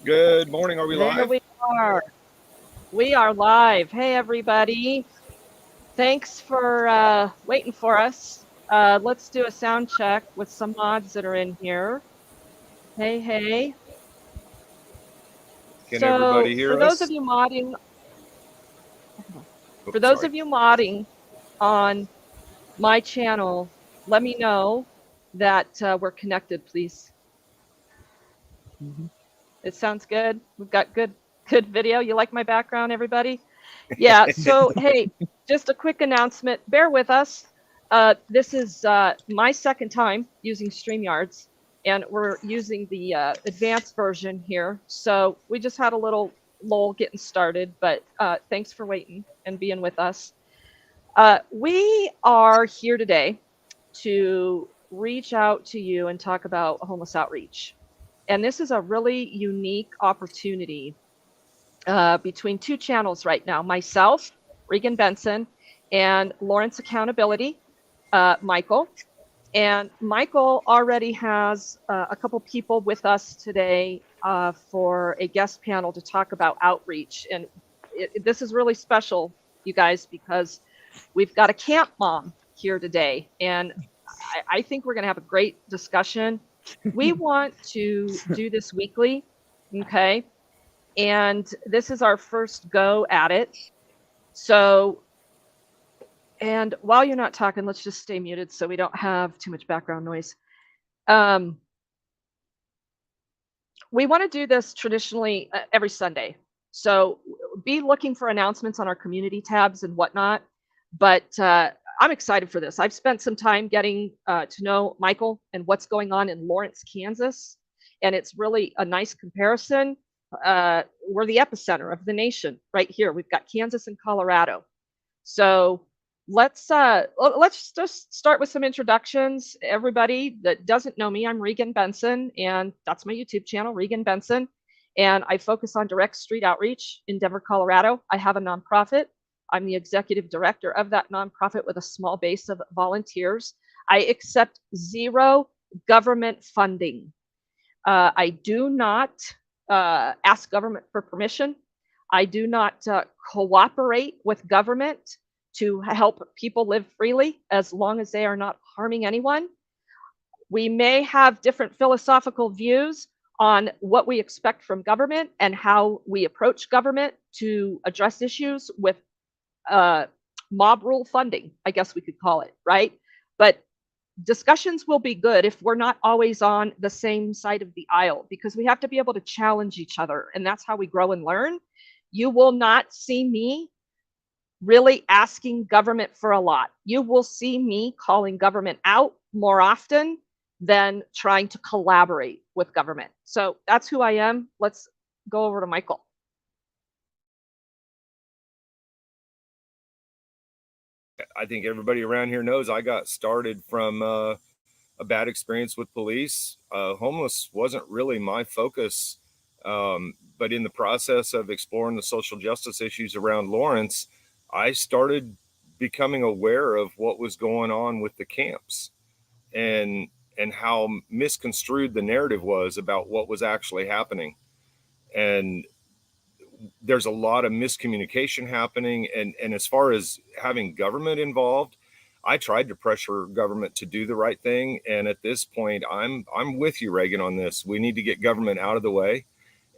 Good morning. Are we There live? we are. We are live. Hey, everybody. Thanks for waiting for us. Let's do a sound check with some mods that are in here. Hey, hey. Can everybody So, for hear those of us? you modding, Oh, for those sorry. of you modding on my channel, let me know that we're connected, please. It sounds good. We've got good video. You like my background, everybody? Yeah, so hey, just a quick announcement. Bear with us. This is my second time using StreamYards, and we're using the advanced version here. So we just had a little lull getting started, but thanks for waiting and being with us. We are here today to reach out to you and talk about homeless outreach. And this is a really unique opportunity between two channels right now, myself, Regan Benson, and Lawrence Accountability, Michael. And Michael already has a couple people with us today for a guest panel to talk about outreach. And this is really special, you guys, because we've got a camp mom here today. And I think we're going to have a great discussion. We want to do this weekly, okay? And this is our first go at it. So, and while you're not talking, let's just stay muted so we don't have too much background noise. Um, we want to do this traditionally every Sunday. So be looking for announcements on our community tabs and whatnot. But I'm excited for this. I've spent some time getting to know Michael and what's going on in Lawrence, Kansas. And it's really a nice comparison. We're the epicenter of the nation right here. We've got Kansas and Colorado. So let's just start with some introductions. Everybody that doesn't know me, I'm Regan Benson, and that's my YouTube channel, Regan Benson. And I focus on direct street outreach in Denver, Colorado. I have a nonprofit. I'm the executive director of that nonprofit with a small base of volunteers. I accept zero government funding. I do not ask government for permission. I do not cooperate with government to help people live freely as long as they are not harming anyone. We may have different philosophical views on what we expect from government and how we approach government to address issues with uh, mob rule funding, I guess we could call it, right? But discussions will be good if we're not always on the same side of the aisle because we have to be able to challenge each other, and that's how we grow and learn. You will not see me really asking government for a lot. You will see me calling government out more often than trying to collaborate with government. So that's who I am. Let's go over to Michael. I think everybody around here knows I got started from a bad experience with police. Homeless wasn't really my focus, but in the process of exploring the social justice issues around Lawrence, I started becoming aware of what was going on with the camps and and how misconstrued the narrative was about what was actually happening. And there's a lot of miscommunication happening, and as far as having government involved, I tried to pressure government to do the right thing, and at this point I'm with you, Reagan, on this. We need to get government out of the way.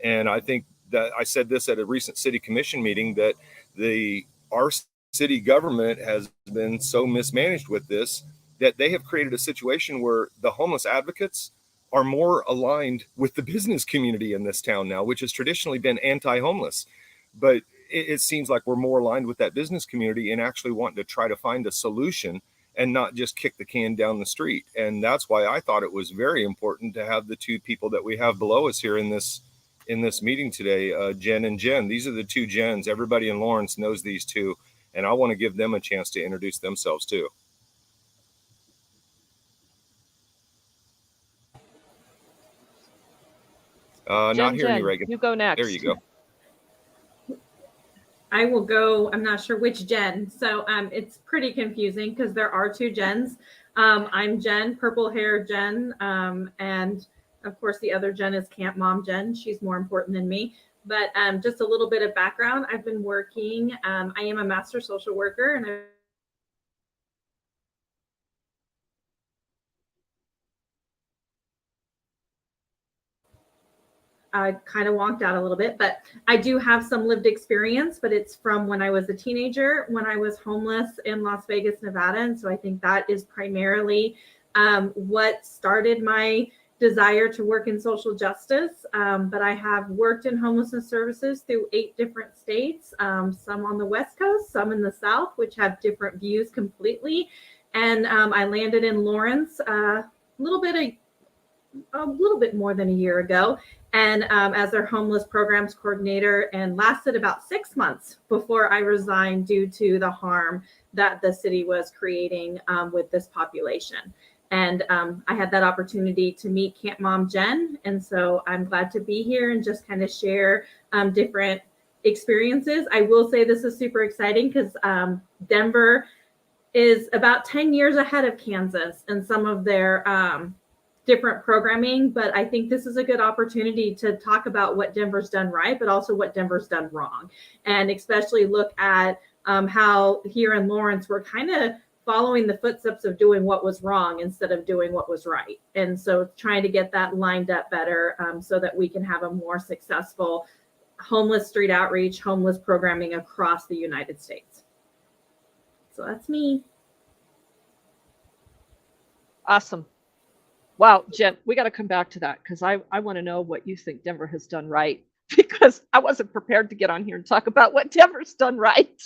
And I think that I said this at a recent city commission meeting, that the our city government has been so mismanaged with this that they have created a situation where the homeless advocates are more aligned with the business community in this town now, which has traditionally been anti-homeless. But it seems like we're more aligned with that business community and actually wanting to try to find a solution and not just kick the can down the street. And that's why I thought it was very important to have the two people that we have below us here in this meeting today, Jen and Jen. These are the two Jens. Everybody in Lawrence knows these two, and I want to give them a chance to introduce themselves too. Not hearing you, Jen, Reagan. you go There you next. go. I will go. I'm not sure which Jen. So it's pretty confusing because there are two Jens. I'm Jen, purple hair Jen. And Of course, the other Jen is Camp Mom Jen. She's more important than me. But just a little bit of background. I've been working. I am a master social worker, and I kind of wonked out a little bit, but I do have some lived experience, but it's from when I was a teenager, when I was homeless in Las Vegas, Nevada. And so I think that is primarily what started my desire to work in social justice. But I have worked in homelessness services through 8 different states, some on the West Coast, some in the South, which have different views completely. And I landed in Lawrence a little bit more than a year ago, and as their homeless programs coordinator, and lasted about 6 months before I resigned due to the harm that the city was creating with this population. And I had that opportunity to meet Camp Mom Jen, and so I'm glad to be here and just kind of share different experiences. I will say this is super exciting because Denver is about 10 years ahead of Kansas in some of their different programming, but I think this is a good opportunity to talk about what Denver's done right, but also what Denver's done wrong, and especially look at how here in Lawrence we're kind of following the footsteps of doing what was wrong instead of doing what was right. And so trying to get that lined up better so that we can have a more successful homeless street outreach, homeless programming across the United States. So that's me. Awesome. Wow, Jen, we got to come back to that because I want to know what you think Denver has done right, because I wasn't prepared to get on here and talk about what Denver's done right.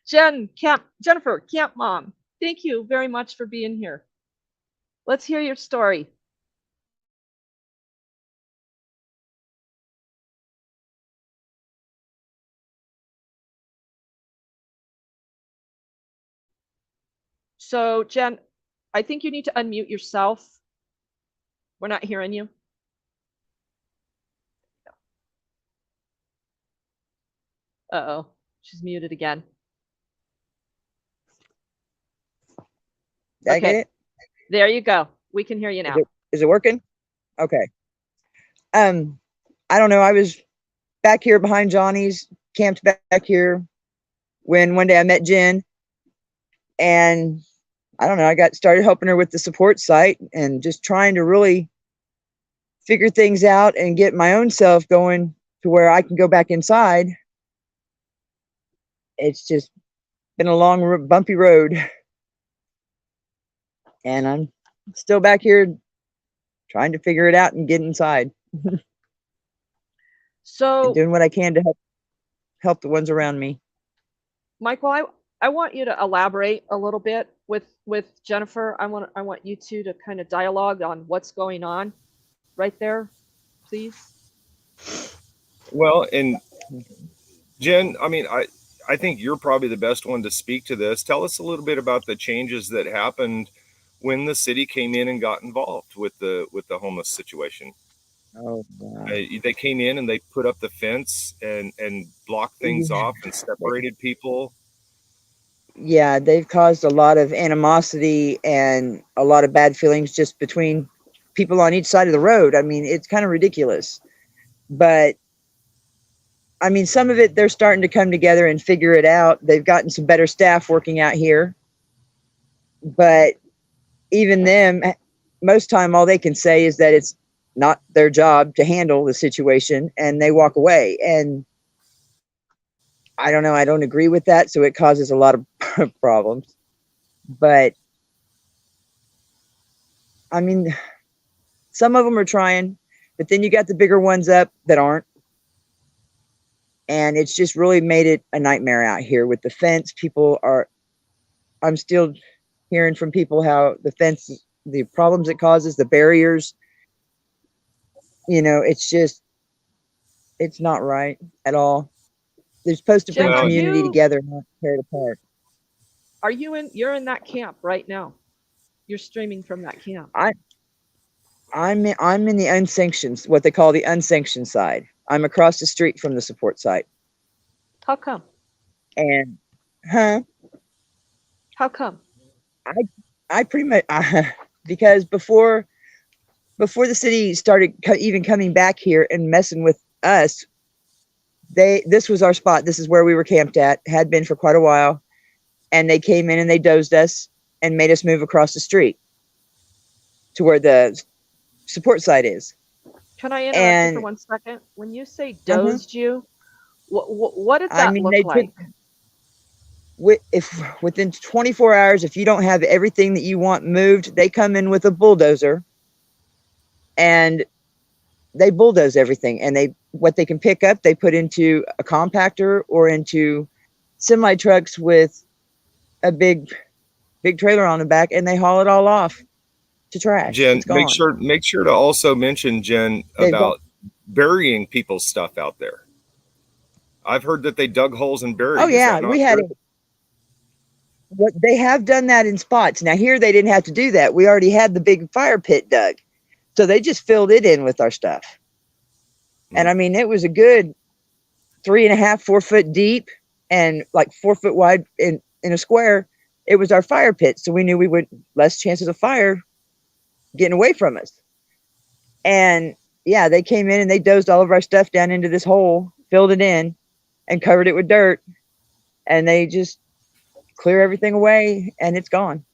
Jennifer, Camp Mom, thank you very much for being here. Let's hear your story. So, Jen, I think you need to unmute yourself. We're not hearing you. Uh-oh, she's muted again. Did I get it? There you go. We can hear you now. Is it working? Okay. I don't know. I was back here behind Johnny's, camped back here when one day I met Jen, and I don't know, I got started helping her with the support site and just trying to really figure things out and get my own self going to where I can go back inside. It's just been a long, bumpy road. And I'm still back here trying to figure it out and get inside. So and doing what I can to help the ones around me. Michael, I want you to elaborate a little bit with Jennifer. I want you two to kind of dialogue on what's going on right there, please. Well, and Jen, I mean, I think you're probably the best one to speak to this. Tell us a little bit about the changes that happened when the city came in and got involved with the homeless situation. Oh, wow. They came in and they put up the fence and blocked things off and separated people. Yeah, they've caused a lot of animosity and a lot of bad feelings just between people on each side of the road. I mean, it's kind of ridiculous. But I mean, some of it, they're starting to come together and figure it out. They've gotten some better staff working out here. But even them, most time, all they can say is that it's not their job to handle the situation, and they walk away. And I don't know, I don't agree with that. So it causes a lot of problems. But I mean, some of them are trying, but then you got the bigger ones up that aren't. And it's just really made it a nightmare out here with the fence. I'm still hearing from people how the fence, the problems it causes, the barriers, it's not right at all. They're supposed to bring community together, not tear it apart. You're in that camp right now? You're streaming from that camp? I'm in the unsanctioned, what they call the unsanctioned side. I'm across the street from the support site. How come? And How come? I pretty much because before before the city started even coming back here and messing with us, this was our spot. This is where we were camped at, had been for quite a while. And they came in and they dozed us and made us move across the street to where the support site is. Can I interrupt you for And 1 second? When you say uh-huh, dozed you, what did I that mean, look like? if within 24 hours, if you don't have everything that you want moved, they come in with a bulldozer and they bulldoze everything. And what they can pick up, they put into a compactor or into semi trucks with a big trailer on the back, and they haul it all off to trash. Jen, It's gone. make sure to also mention, Jen, They've got, about burying people's stuff out there. I've heard that they dug holes and oh buried. Is yeah, that we not had true? it. What they have done that in spots. Now here they didn't have to do that. We already had the big fire pit dug, so they just filled it in with our stuff. And I mean, it was a good 3.5, 4 foot deep and like 4 foot wide in a square. It was our fire pit, so we knew we would less chances of fire getting away from us. And yeah, they came in and they dozed all of our stuff down into this hole, filled it in, and covered it with dirt. And they just clear everything away, and it's gone.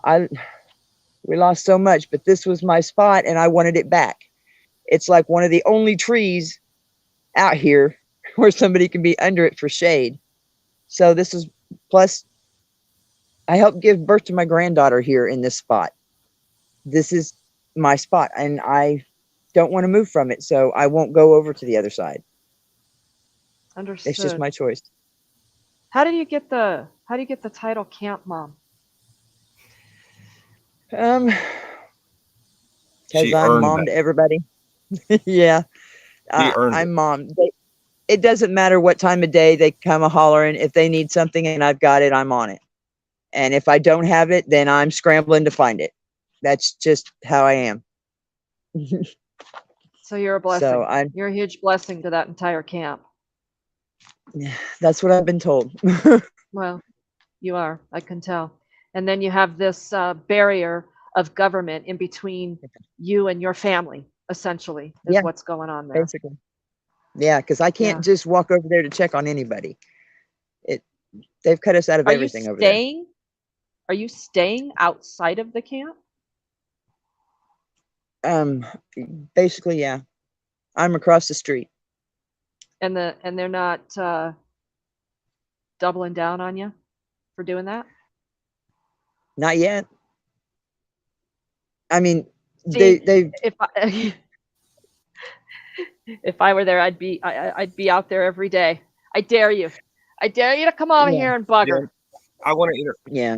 We lost so much, but this was my spot, and I wanted it back. It's like one of the only trees out here where somebody can be under it for shade. So this is, plus I helped give birth to my granddaughter here in this spot. This is my spot, and I don't want to move from it, so I won't go over to the other side. Understood. It's just my choice. How do you get the title Camp Mom? Because She I'm earned mom that. to everybody. Yeah, She earned it. I'm mom. It doesn't matter what time of day they come a hollering. If they need something and I've got it, I'm on it. And if I don't have it, then I'm scrambling to find it. That's just how I am. So you're a blessing. So You're a huge blessing to that entire camp. that's what I've been told. Well, you are, I can tell. And then you have this barrier of government in between you and your family, essentially, is Yeah, what's going on there. basically. Yeah, because I can't Yeah. just walk over there to check on anybody. They've cut us out of Are you everything over there. staying? Are you staying outside of the camp? Basically, yeah. I'm across the street. And they're not doubling down on you for doing that? Not yet. I mean, See, they if I were there, I'd be out there every day. I dare you. I dare you to come over Yeah. here and bugger. Jen, I want to yeah.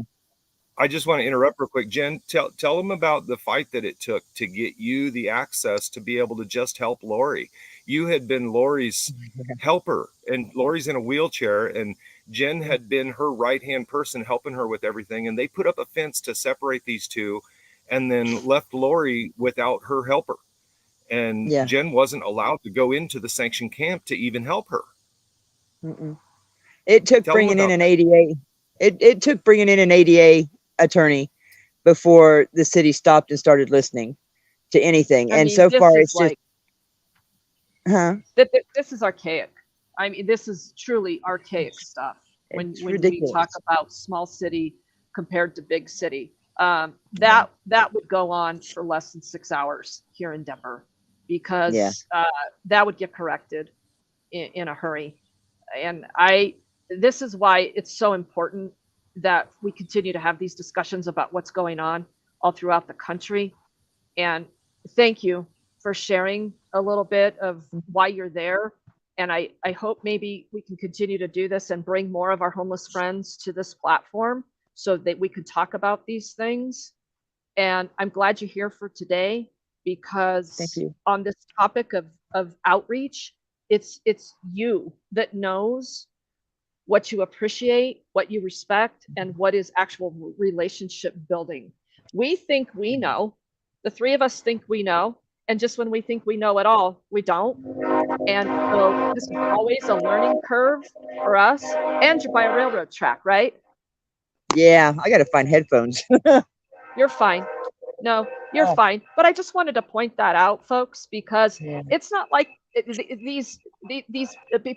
I just want to interrupt real quick. Jen, tell them about the fight that it took to get you the access to be able to just help Lori. You had been Lori's helper, and Lori's in a wheelchair, and Jen had been her right-hand person helping her with everything. And they put up a fence to separate these two and then left Lori without her helper. And Yeah. Jen wasn't allowed to go into the sanctioned camp to even help her. Mm-mm. It took Tell them bringing in about an that. ADA. It took bringing in an ADA attorney before the city stopped and started listening to anything. I And mean, so this far, is it's like just, this is archaic. I mean, this is truly archaic stuff. When it's we ridiculous. talk about small city compared to big city, that would go on for less than 6 hours here in Denver, because that would get corrected in a hurry. And this is why it's so important that we continue to have these discussions about what's going on all throughout the country. And thank you for sharing a little bit of why you're there. And I hope maybe we can continue to do this and bring more of our homeless friends to this platform so that we can talk about these things. And I'm glad you're here for today, because Thank you. on this topic of outreach, it's you that knows what you appreciate, what you respect, and what is actual relationship building. We think we know. The three of us think we know. And just when we think we know it all, we don't. And so this is always a learning curve for us. And you're by a railroad track, right? Yeah, I got to find headphones. You're fine. No, you're Oh, fine. But I just wanted to point that out, folks, because yeah. it's not like these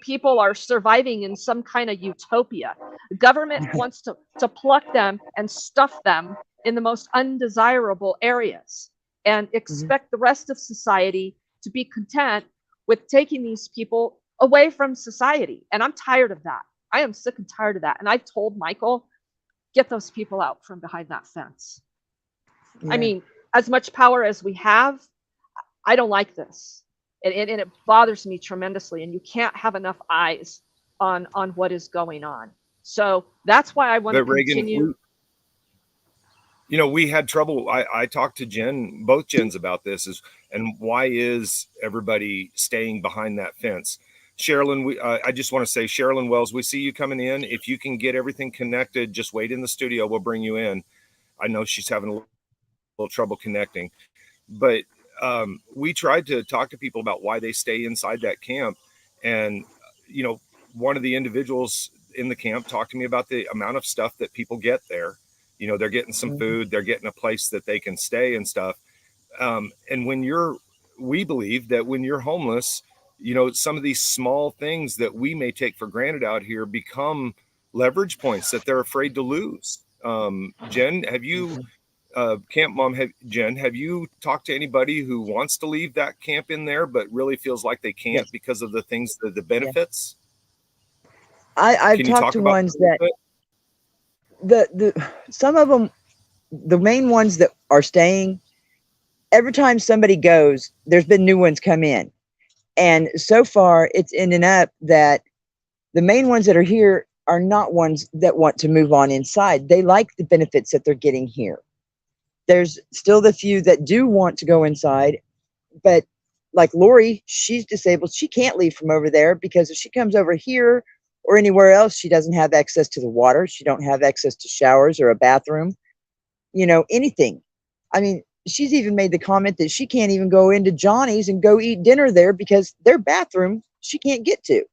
people are surviving in some kind of utopia. Government wants to pluck them and stuff them in the most undesirable areas and Mhm. expect the rest of society to be content with taking these people away from society. And I'm tired of that. I am sick and tired of that. And I've told Michael, get those people out from behind that fence. I Yeah. mean, as much power as we have, I don't like this. And it bothers me tremendously. And you can't have enough eyes on what is going on. So that's why I want to But Reagan, continue. we had trouble. I talked to Jen, both Jens, about this, and why is everybody staying behind that fence? Sherilyn, I just want to say, Sherilyn Wells, we see you coming in. If you can get everything connected, just wait in the studio. We'll bring you in. I know she's having a little trouble connecting, but we tried to talk to people about why they stay inside that camp. And, one of the individuals in the camp talked to me about the amount of stuff that people get there. They're getting some Mhm. food, they're getting a place that they can stay and stuff. And we believe that when you're homeless, some of these small things that we may take for granted out here become leverage points that they're afraid to lose. Jen, have you, Mhm. camp mom, Jen, have you talked to anybody who wants to leave that camp in there, but really feels like they can't Yes. because of the things, the Yeah. benefits? I've Can you talked talk to about that ones a little that bit? some of them, the main ones that are staying, every time somebody goes, there's been new ones come in. And so far it's ending up that the main ones that are here are not ones that want to move on inside. They like the benefits that they're getting here. There's still the few that do want to go inside, but like Lori, she's disabled. She can't leave from over there because if she comes over here or anywhere else, she doesn't have access to the water. She don't have access to showers or a bathroom, anything. I mean, she's even made the comment that she can't even go into Johnny's and go eat dinner there because their bathroom she can't get to.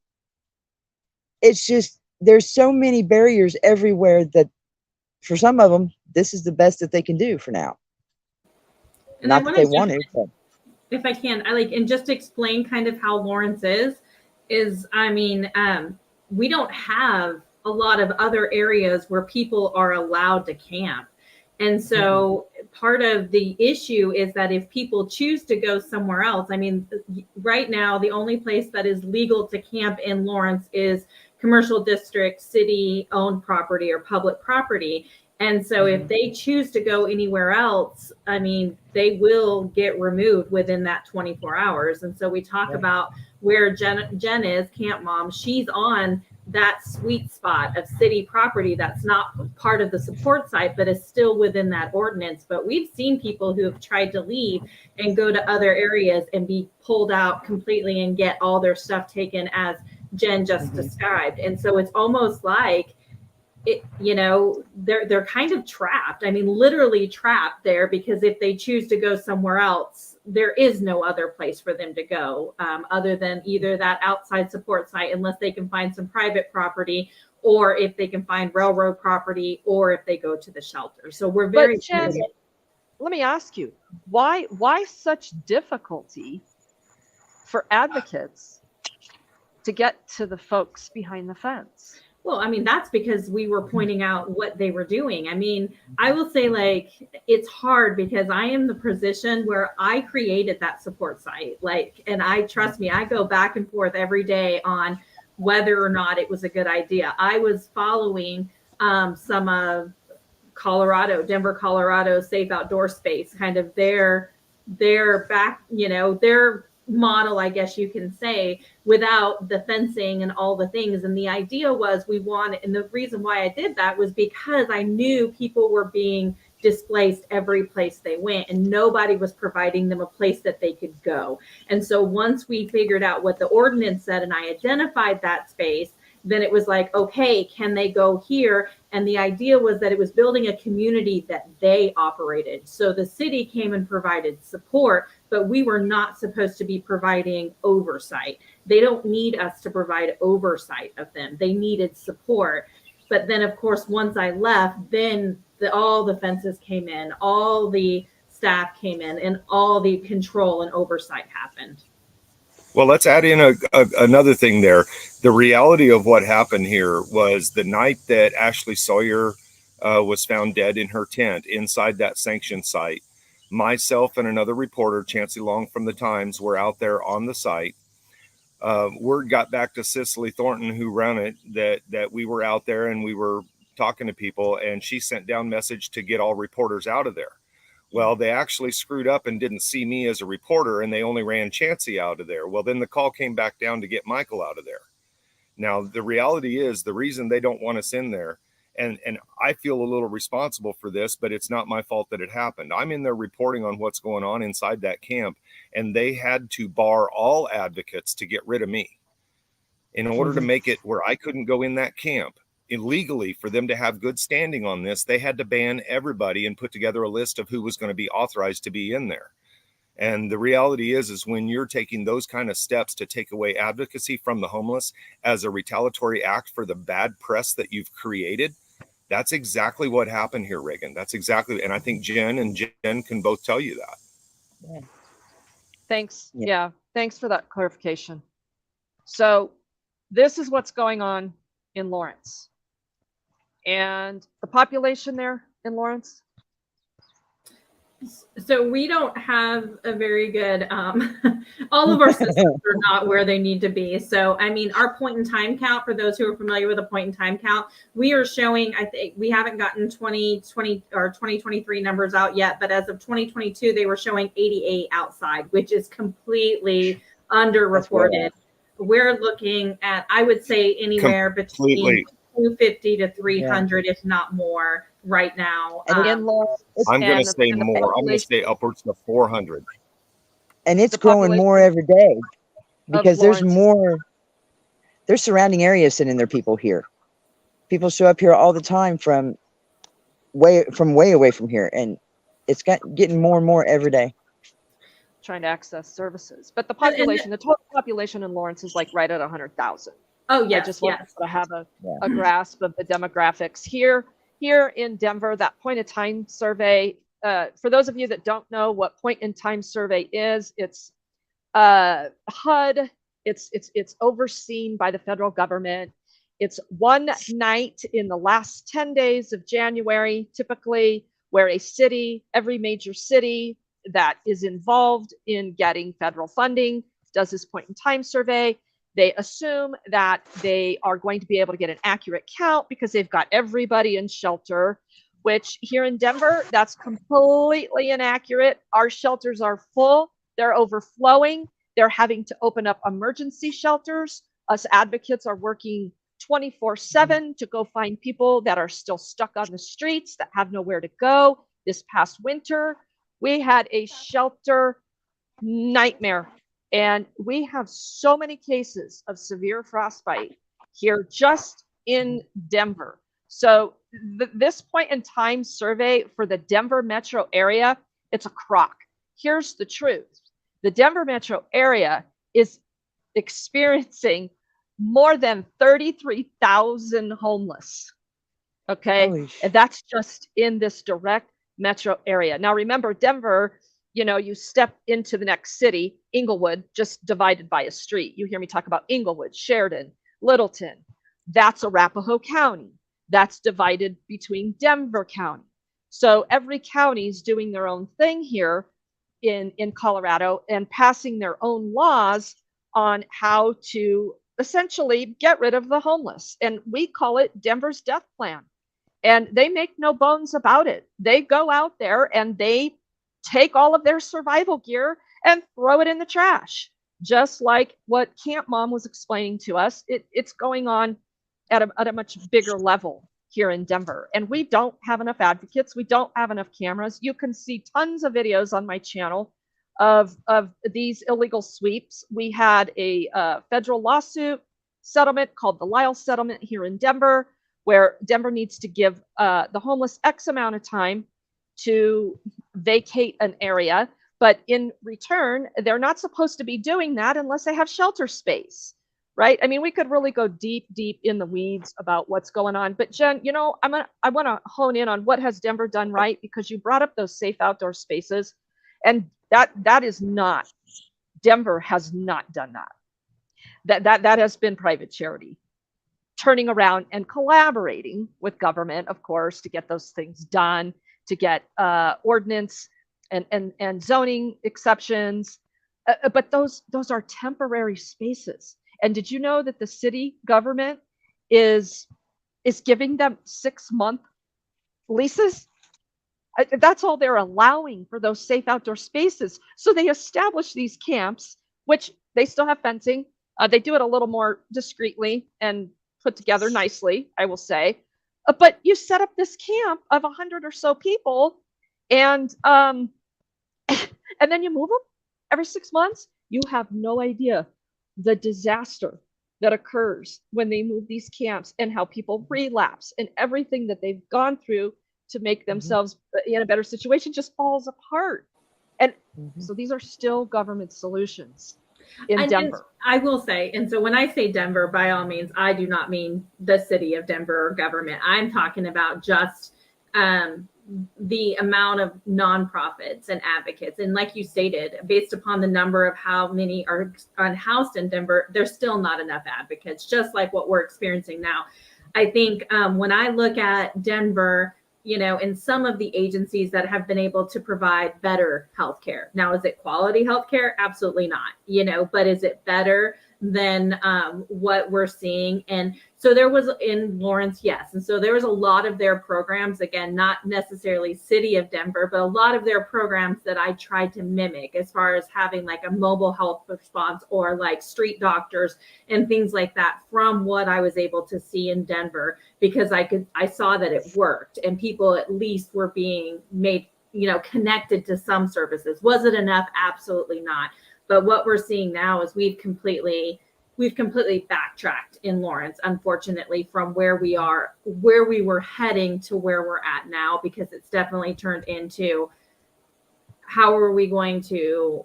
It's just there's so many barriers everywhere that for some of them, this is the best that they can do for now. And I Not that want they to want jump, to, but if I can, and just explain kind of how Lawrence is, I mean, we don't have a lot of other areas where people are allowed to camp. And mm-mm, so part of the issue is that if people choose to go somewhere else, I mean, right now, the only place that is legal to camp in Lawrence is commercial district, city owned property or public property. And so if mm-hmm, they choose to go anywhere else, I mean, they will get removed within that 24 hours. And so we talk yeah, about where Jen is, Camp Mom. She's on that sweet spot of city property that's not part of the support site, but is still within that ordinance. But we've seen people who have tried to leave and go to other areas and be pulled out completely and get all their stuff taken as Jen just mm-hmm, described. And so it's almost like they're kind of trapped. I mean, literally trapped there, because if they choose to go somewhere else, there is no other place for them to go other than either that outside support site, unless they can find some private property, or if they can find railroad property, or if they go to the shelter. So we're very But Jen, limited. let me ask you, why such difficulty for advocates to get to the folks behind the fence? Well, I mean, that's because we were pointing out what they were doing. I mean, I will say, like, it's hard because I am the position where I created that support site. Like, and trust me, I go back and forth every day on whether or not it was a good idea. I was following some of Denver, Colorado Safe Outdoor Space, kind of their back, their model, I guess you can say, without the fencing and all the things. And the idea was and the reason why I did that was because I knew people were being displaced every place they went, and nobody was providing them a place that they could go. And so once we figured out what the ordinance said and I identified that space, then it was like, okay, can they go here? And the idea was that it was building a community that they operated. So the city came and provided support, but we were not supposed to be providing oversight. They don't need us to provide oversight of them. They needed support. But then, of course, once I left, then all the fences came in, all the staff came in and all the control and oversight happened. Well, let's add in another thing there. The reality of what happened here was the night that Ashley Sawyer was found dead in her tent inside that sanctioned site. Myself and another reporter, Chancey Long from the Times, were out there on the site. Word got back to Cicely Thornton, who ran it, that we were out there and we were talking to people, and she sent down message to get all reporters out of there. Well, they actually screwed up and didn't see me as a reporter, and they only ran Chancey out of there. Well, then the call came back down to get Michael out of there. Now, the reality is the reason they don't want us in there, and I feel a little responsible for this, but it's not my fault that it happened. I'm in there reporting on what's going on inside that camp, and they had to bar all advocates to get rid of me in order to make it where I couldn't go in that camp. Illegally, for them to have good standing on this, they had to ban everybody and put together a list of who was going to be authorized to be in there. And the reality is when you're taking those kind of steps to take away advocacy from the homeless as a retaliatory act for the bad press that you've created, that's exactly what happened here, Reagan. That's exactly, and I think Jen and Jen can both tell you that. Yeah. Thanks. Yeah, thanks for that clarification. So this is what's going on in Lawrence. And the population there in Lawrence? So we don't have a very good, all of our systems are not where they need to be. So, I mean, our point in time count, for those who are familiar with a point in time count, we are showing, I think we haven't gotten 2020 or 2023 numbers out yet, but as of 2022, they were showing 88 outside, which is completely underreported. We're looking at, I would say, anywhere between 250 to 300, if not more, right now. In Lawrence, I'm going to say more. I'm going to say upwards of 400. And it's growing more every day because there's surrounding areas sending their people here. People show up here all the time from way away from here, and it's getting more and more every day. Trying to access services, but the population, the total population in Lawrence is like right at 100,000. Oh yeah, I just want to have a grasp of the demographics here in Denver. That point in time survey. For those of you that don't know what point in time survey is, it's HUD. It's overseen by the federal government. It's one night in the last 10 days of January, typically, where every major city that is involved in getting federal funding does this point in time survey. They assume that they are going to be able to get an accurate count because they've got everybody in shelter, which here in Denver, that's completely inaccurate. Our shelters are full. They're overflowing. They're having to open up emergency shelters. Us advocates are working 24/7 to go find people that are still stuck on the streets that have nowhere to go. This past winter, we had a shelter nightmare. And we have so many cases of severe frostbite here just in Denver. So this point in time survey for the Denver metro area, it's a crock. Here's the truth. The Denver metro area is experiencing more than 33,000 homeless. Okay. And that's just in this direct metro area. Now, remember, Denver, you step into the next city, Inglewood, just divided by a street. You hear me talk about Inglewood, Sheridan, Littleton. That's Arapahoe County. That's divided between Denver County. So every county is doing their own thing here in Colorado and passing their own laws on how to essentially get rid of the homeless. And we call it Denver's Death Plan. And they make no bones about it. They go out there and they take all of their survival gear and throw it in the trash. Just like what Camp Mom was explaining to us, it's going on at a much bigger level here in Denver. And we don't have enough advocates. We don't have enough cameras. You can see tons of videos on my channel of these illegal sweeps. We had a federal lawsuit settlement called the Lyle settlement here in Denver, where Denver needs to give the homeless X amount of time to vacate an area, but in return, they're not supposed to be doing that unless they have shelter space. right? I mean, we could really go deep in the weeds about what's going on. But Jen, I want to hone in on what has Denver done right, because you brought up those safe outdoor spaces, and that is not, Denver has not done that. That has been private charity turning around and collaborating with government, of course, to get those things done, to get ordinance and zoning exceptions. But those are temporary spaces. And did you know that the city government is giving them 6-month leases? That's all they're allowing for those safe outdoor spaces. So they establish these camps, which they still have fencing. They do it a little more discreetly and put together nicely, I will say. But you set up this camp of 100 or so people, and and then you move them every 6 months. You have no idea the disaster that occurs when they move these camps, and how people relapse, and everything that they've gone through to make themselves in a better situation just falls apart. And so these are still government solutions in Denver. I will say, and so when I say Denver, by all means, I do not mean the city of Denver or government. I'm talking about just the amount of nonprofits and advocates. And like you stated, based upon the number of how many are unhoused in Denver, there's still not enough advocates, just like what we're experiencing now. I think when I look at Denver, in some of the agencies that have been able to provide better healthcare. Now, is it quality healthcare? Absolutely not, but is it better than what we're seeing? And so there was in Lawrence, yes. And so there was a lot of their programs, again, not necessarily city of Denver, but a lot of their programs that I tried to mimic, as far as having like a mobile health response, or like street doctors and things like that, from what I was able to see in Denver, because I saw that it worked, and people at least were being made, connected to some services. Was it enough? Absolutely not. But what we're seeing now is we've completely backtracked in Lawrence, unfortunately, from where we were heading to where we're at now, because it's definitely turned into, how are we going to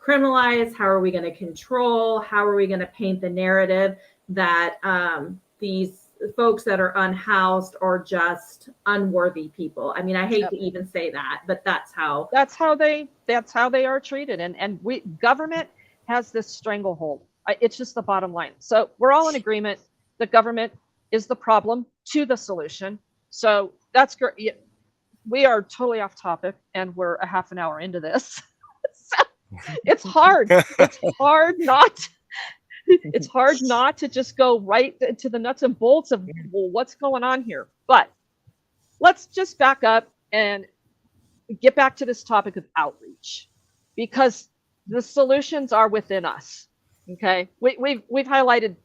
criminalize? How are we going to control? How are we going to paint the narrative that these folks that are unhoused are just unworthy people? I mean, I hate to even say that, but that's how they are treated. And government has this stranglehold. It's just the bottom line. So we're all in agreement. The government is the problem to the solution. So that's great. We are totally off topic, and we're a half an hour into this. So it's hard. It's hard not to just go right to the nuts and bolts of, well, what's going on here. But let's just back up and get back to this topic of outreach, because the solutions are within us. Okay, we've highlighted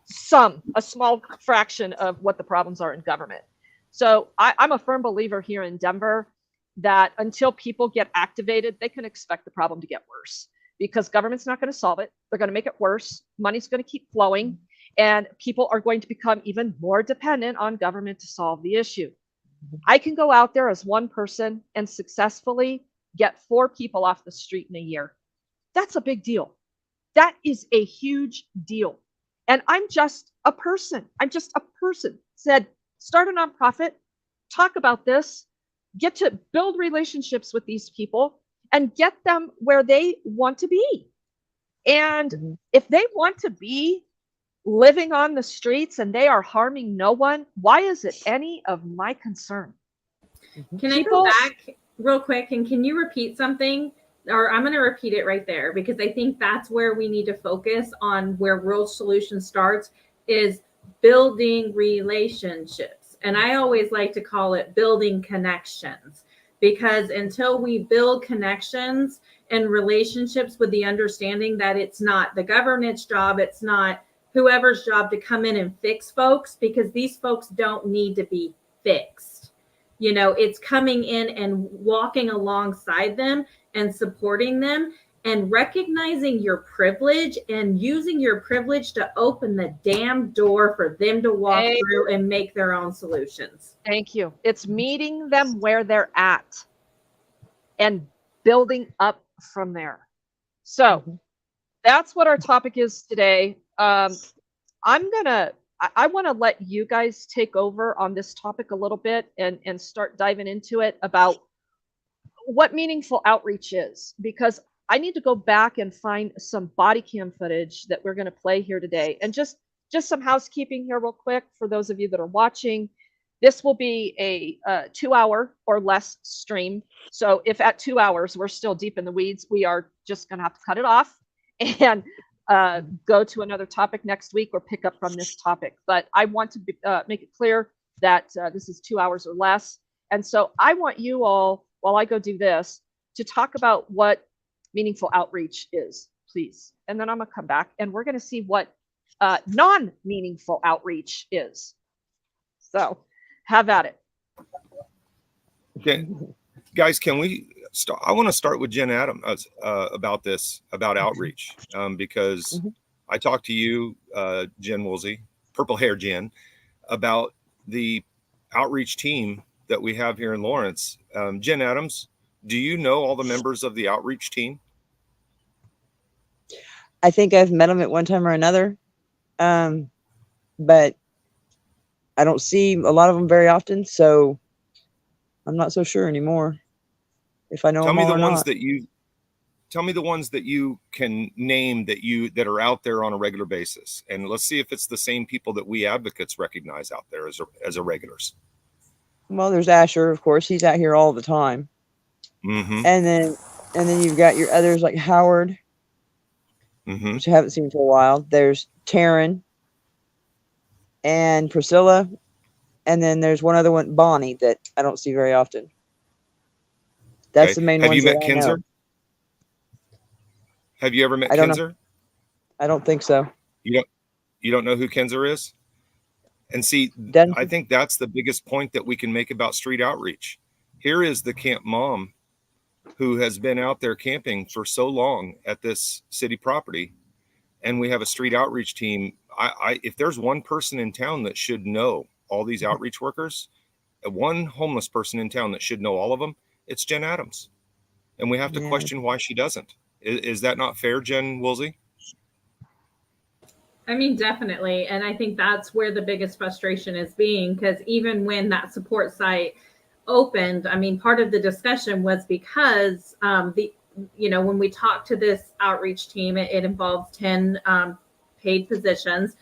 a small fraction of what the problems are in government. So I'm a firm believer here in Denver that until people get activated, they can expect the problem to get worse, because government's not going to solve it. They're going to make it worse. Money's going to keep flowing, and people are going to become even more dependent on government to solve the issue. I can go out there as one person and successfully get 4 people off the street in a year. That's a big deal. That is a huge deal. And I'm just a person. Said, start a nonprofit, talk about this, get to build relationships with these people, and get them where they want to be. And if they want to be living on the streets and they are harming no one, why is it any of my concern? Can I go back real quick, and can you repeat something? Or I'm going to repeat it right there, because I think that's where we need to focus on, where Real Solution starts, is building relationships. And I always like to call it building connections, because until we build connections and relationships with the understanding that it's not the government's job, it's not whoever's job to come in and fix folks, because these folks don't need to be fixed. It's coming in and walking alongside them and supporting them, and recognizing your privilege and using your privilege to open the damn door for them to walk through and make their own solutions. Thank you. It's meeting them where they're at and building up from there. So that's what our topic is today. I want to let you guys take over on this topic a little bit and start diving into it about what meaningful outreach is, because I need to go back and find some body cam footage that we're going to play here today. And just some housekeeping here real quick for those of you that are watching. This will be a 2-hour or less stream. So if at 2 hours we're still deep in the weeds, we are just going to have to cut it off and go to another topic next week or pick up from this topic. But I want to make it clear that this is 2 hours or less. And so I want you all, while I go do this, to talk about what meaningful outreach is, please. And then I'm going to come back and we're going to see what non-meaningful outreach is. So have at it. Okay, guys, can we start? I want to start with Jen Adams about this, about outreach, because I talked to you, Jen Woolsey, purple hair Jen, about the outreach team that we have here in Lawrence. Jen Adams, do you know all the members of the outreach team? I think I've met them at one time or another, but I don't see a lot of them very often, so I'm not so sure anymore if I know them all or not. Tell me the ones that you can name that are out there on a regular basis, and let's see if it's the same people that we advocates recognize out there as regulars. Well, there's Asher, of course. He's out here all the time. Mm-hmm. And then you've got your others like Howard, which I haven't seen for a while. There's Taryn and Priscilla. And then there's one other one, Bonnie, that I don't see very often. That's the main one. Have you met Kinzer? Have you ever met Kinzer? I don't think so. You don't know who Kinzer is? And see, I think that's the biggest point that we can make about street outreach. Here is the camp mom who has been out there camping for so long at this city property, and we have a street outreach team. If there's one person in town that should know all these outreach workers, one homeless person in town that should know all of them, it's Jen Adams. And we have to question why she doesn't. Is that not fair, Jen Woolsey? I mean, definitely. And I think that's where the biggest frustration is being, because even when that support site opened, I mean, part of the discussion was because when we talked to this outreach team, it involves 10 paid positions.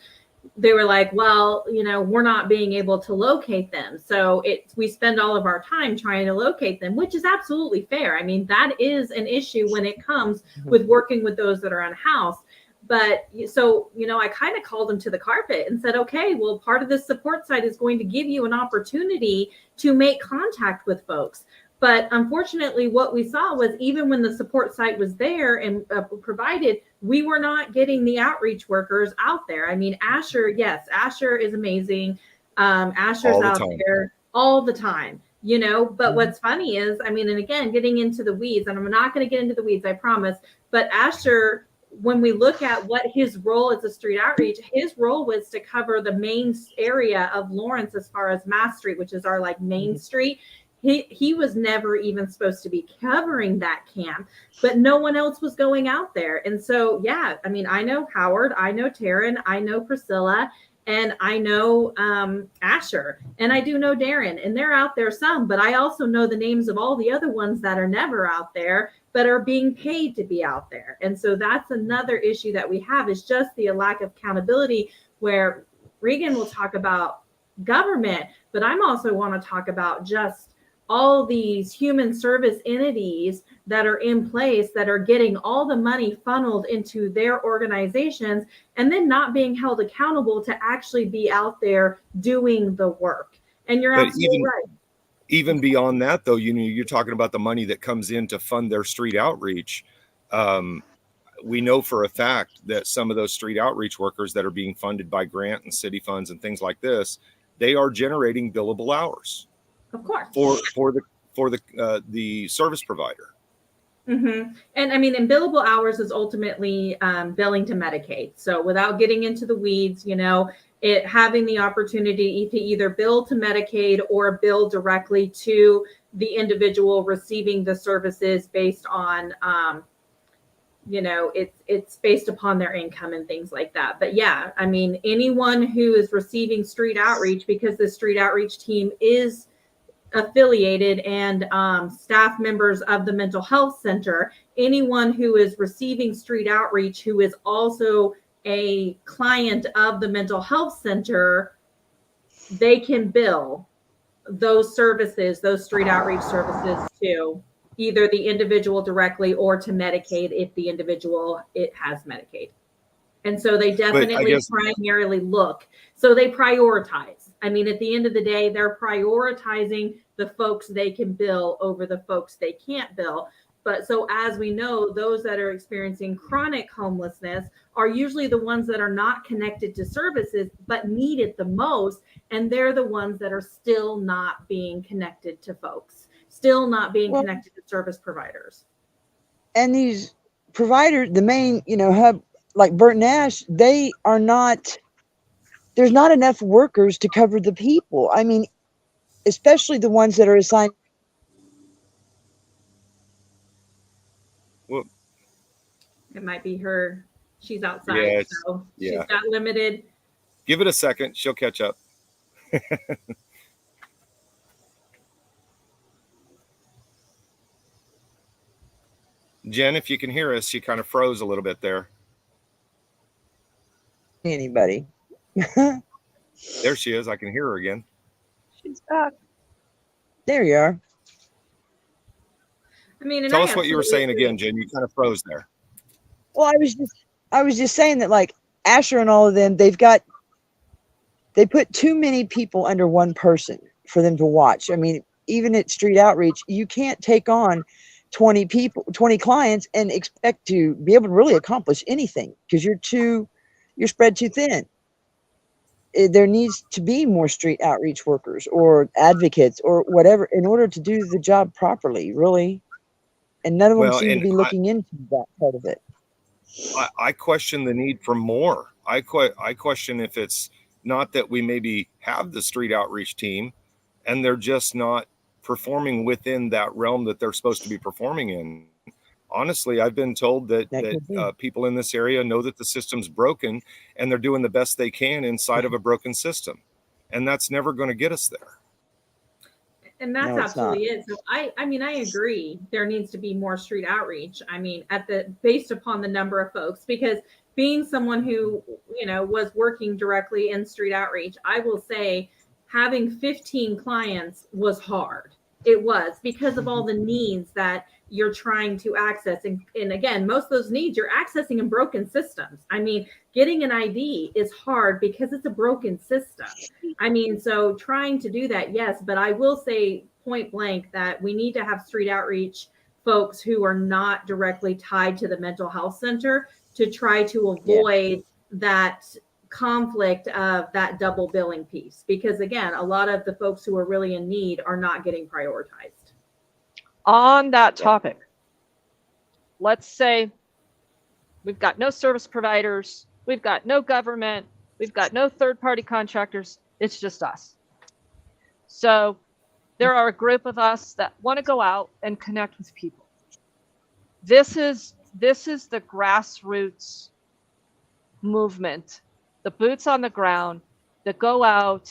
They were like, well, we're not being able to locate them. So we spend all of our time trying to locate them, which is absolutely fair. I mean, that is an issue when it comes with working with those that are unhoused. But so, I kind of called them to the carpet and said, okay, well, part of this support site is going to give you an opportunity to make contact with folks. But unfortunately, what we saw was even when the support site was there and provided, we were not getting the outreach workers out there. I mean, Asher is amazing. Asher's out there all the time, but what's funny is, I mean, and again, getting into the weeds, and I'm not going to get into the weeds, I promise, but Asher, when we look at what his role as a street outreach, his role was to cover the main area of Lawrence as far as Mass Street, which is our main street. He was never even supposed to be covering that camp, but no one else was going out there. And so, I mean, I know Howard, I know Taryn, I know Priscilla, and I know Asher, and I do know Darren, and they're out there some, but I also know the names of all the other ones that are never out there, but are being paid to be out there. And so that's another issue that we have, is just the lack of accountability, where Regan will talk about government, but I'm also want to talk about just all these human service entities that are in place that are getting all the money funneled into their organizations and then not being held accountable to actually be out there doing the work. And you're absolutely right. Even beyond that, though, you're talking about the money that comes in to fund their street outreach. We know for a fact that some of those street outreach workers that are being funded by grant and city funds and things like this, they are generating billable hours. Of course. For the service provider. Mm-hmm. And I mean, and billable hours is ultimately billing to Medicaid. So without getting into the weeds, having the opportunity to either bill to Medicaid or bill directly to the individual receiving the services based on it's based upon their income and things like that. But yeah, I mean, anyone who is receiving street outreach, because the street outreach team is affiliated and staff members of the mental health center, anyone who is receiving street outreach who is also a client of the mental health center, they can bill those services, those street outreach services, to either the individual directly or to Medicaid if the individual has Medicaid. And so they definitely primarily look. So they prioritize. I mean, at the end of the day, they're prioritizing the folks they can bill over the folks they can't bill. But so as we know, those that are experiencing chronic homelessness are usually the ones that are not connected to services, but need it the most. And they're the ones that are still not being connected to folks, still not being connected to service providers. And these providers, the main, hub, like Burton Ash, they are not, there's not enough workers to cover the people. I mean, especially the ones that are assigned. Well, it might be her. She's outside, yeah, so she's got limited. Give it a second. She'll catch up. Jen, if you can hear us, she kind of froze a little bit there. Anybody? There she is. I can hear her again. She's back. There you are. I mean, tell us what you were saying again, Jen. You kind of froze there. Well, I was just saying that, like Asher and all of them, they put too many people under one person for them to watch. I mean, even at street outreach, you can't take on 20 people, 20 clients and expect to be able to really accomplish anything, because you're spread too thin. There needs to be more street outreach workers or advocates or whatever in order to do the job properly, really. And none of them seem to be looking into that part of it. I question the need for more. I question if it's not that we maybe have the street outreach team and they're just not performing within that realm that they're supposed to be performing in. Honestly, I've been told that people in this area know that the system's broken and they're doing the best they can inside of a broken system. And that's never going to get us there. And that's absolutely it. So I mean, I agree. There needs to be more street outreach. I mean, based upon the number of folks, because being someone who, was working directly in street outreach, I will say having 15 clients was hard. It was, because of all the needs that you're trying to access. And again, most of those needs you're accessing in broken systems. I mean, getting an ID is hard because it's a broken system. I mean, so trying to do that, yes, but I will say point blank that we need to have street outreach folks who are not directly tied to the mental health center to try to avoid that conflict of that double billing piece. Because again, a lot of the folks who are really in need are not getting prioritized. On that topic, let's say we've got no service providers, we've got no government, we've got no third-party contractors, it's just us. So there are a group of us that want to go out and connect with people. This is the grassroots movement, the boots on the ground that go out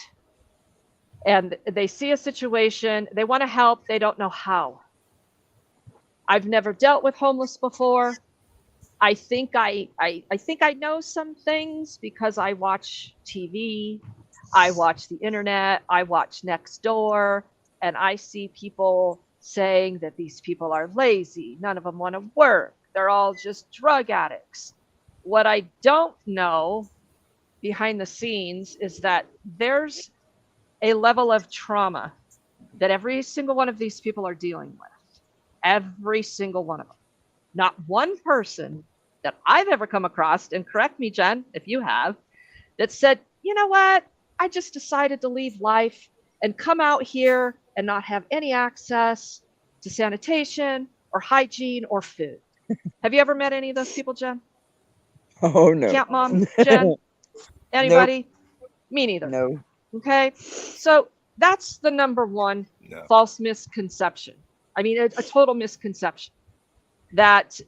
and they see a situation, they want to help, they don't know how. I've never dealt with homeless before. I think I know some things because I watch TV, I watch the internet, I watch Nextdoor, and I see people saying that these people are lazy, none of them want to work, they're all just drug addicts. What I don't know behind the scenes is that there's a level of trauma that every single one of these people are dealing with. Every single one of them. Not one person that I've ever come across, and correct me, Jen, if you have, that said, you know what, I just decided to leave life and come out here and not have any access to sanitation or hygiene or food. Have you ever met any of those people, Jen? Oh, no. Camp Mom, Jen? Anybody? Nope. Me neither. No. Okay. So that's the number one false misconception. I mean, a total misconception. that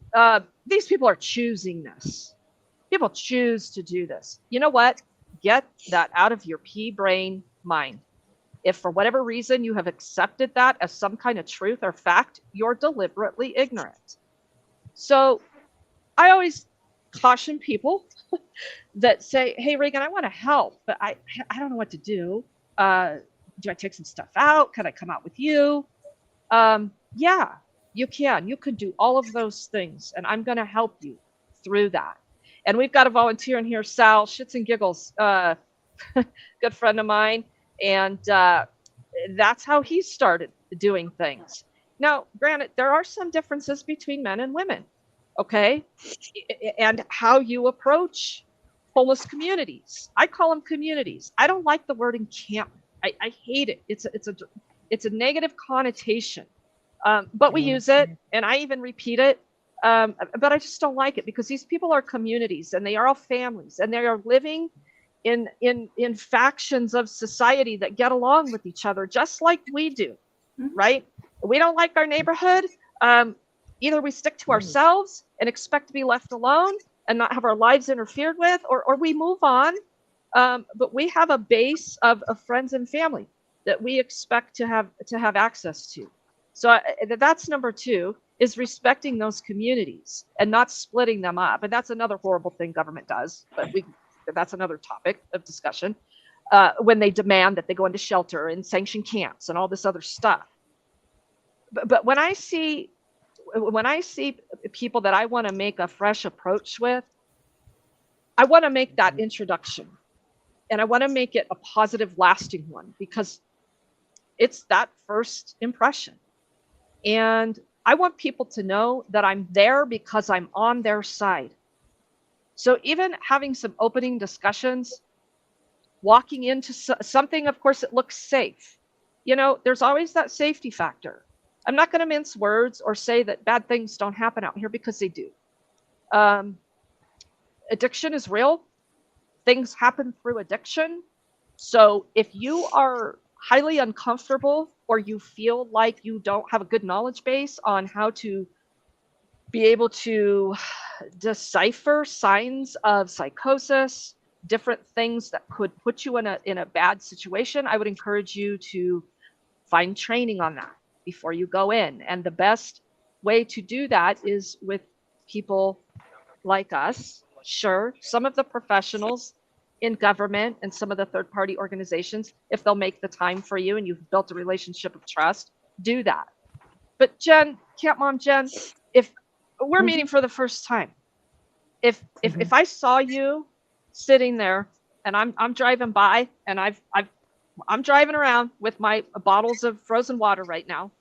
these people are choosing this. People choose to do this. You know what? Get that out of your pea brain mind. If for whatever reason you have accepted that as some kind of truth or fact, you're deliberately ignorant. So I always caution people that say, hey, Reagan, I want to help, but I don't know what to do. Do I take some stuff out? Can I come out with you? Yeah, you can. You could do all of those things, and I'm going to help you through that. And we've got a volunteer in here, Sal, shits and giggles, good friend of mine. And that's how he started doing things. Now, granted, there are some differences between men and women, okay? And how you approach homeless communities. I call them communities. I don't like the word encampment. I hate it. It's a negative connotation. But we use it, and I even repeat it. But I just don't like it because these people are communities, and they are all families, and they are living in factions of society that get along with each other just like we do, right? We don't like our neighborhood. Either we stick to ourselves and expect to be left alone and not have our lives interfered with, or we move on. But we have a base of friends and family that we expect to have access to. So that's number two, is respecting those communities and not splitting them up. And that's another horrible thing government does, but that's another topic of discussion, when they demand that they go into shelter and sanctioned camps and all this other stuff. But when I see people that I want to make a fresh approach with, I want to make that introduction, and I want to make it a positive, lasting one, because it's that first impression. And I want people to know that I'm there because I'm on their side. So even having some opening discussions, walking into something, of course, it looks safe. You know, there's always that safety factor. I'm not going to mince words or say that bad things don't happen out here, because they do. Addiction is real. Things happen through addiction. So if you are highly uncomfortable, or you feel like you don't have a good knowledge base on how to be able to decipher signs of psychosis, different things that could put you in a bad situation, I would encourage you to find training on that before you go in. And the best way to do that is with people like us. Sure, some of the professionals in government and some of the third-party organizations, if they'll make the time for you and you've built a relationship of trust, do that. But Jen, Camp Mom Jen, if we're meeting for the first time, if I saw you sitting there and I'm driving by, and I'm driving around with my bottles of frozen water right now,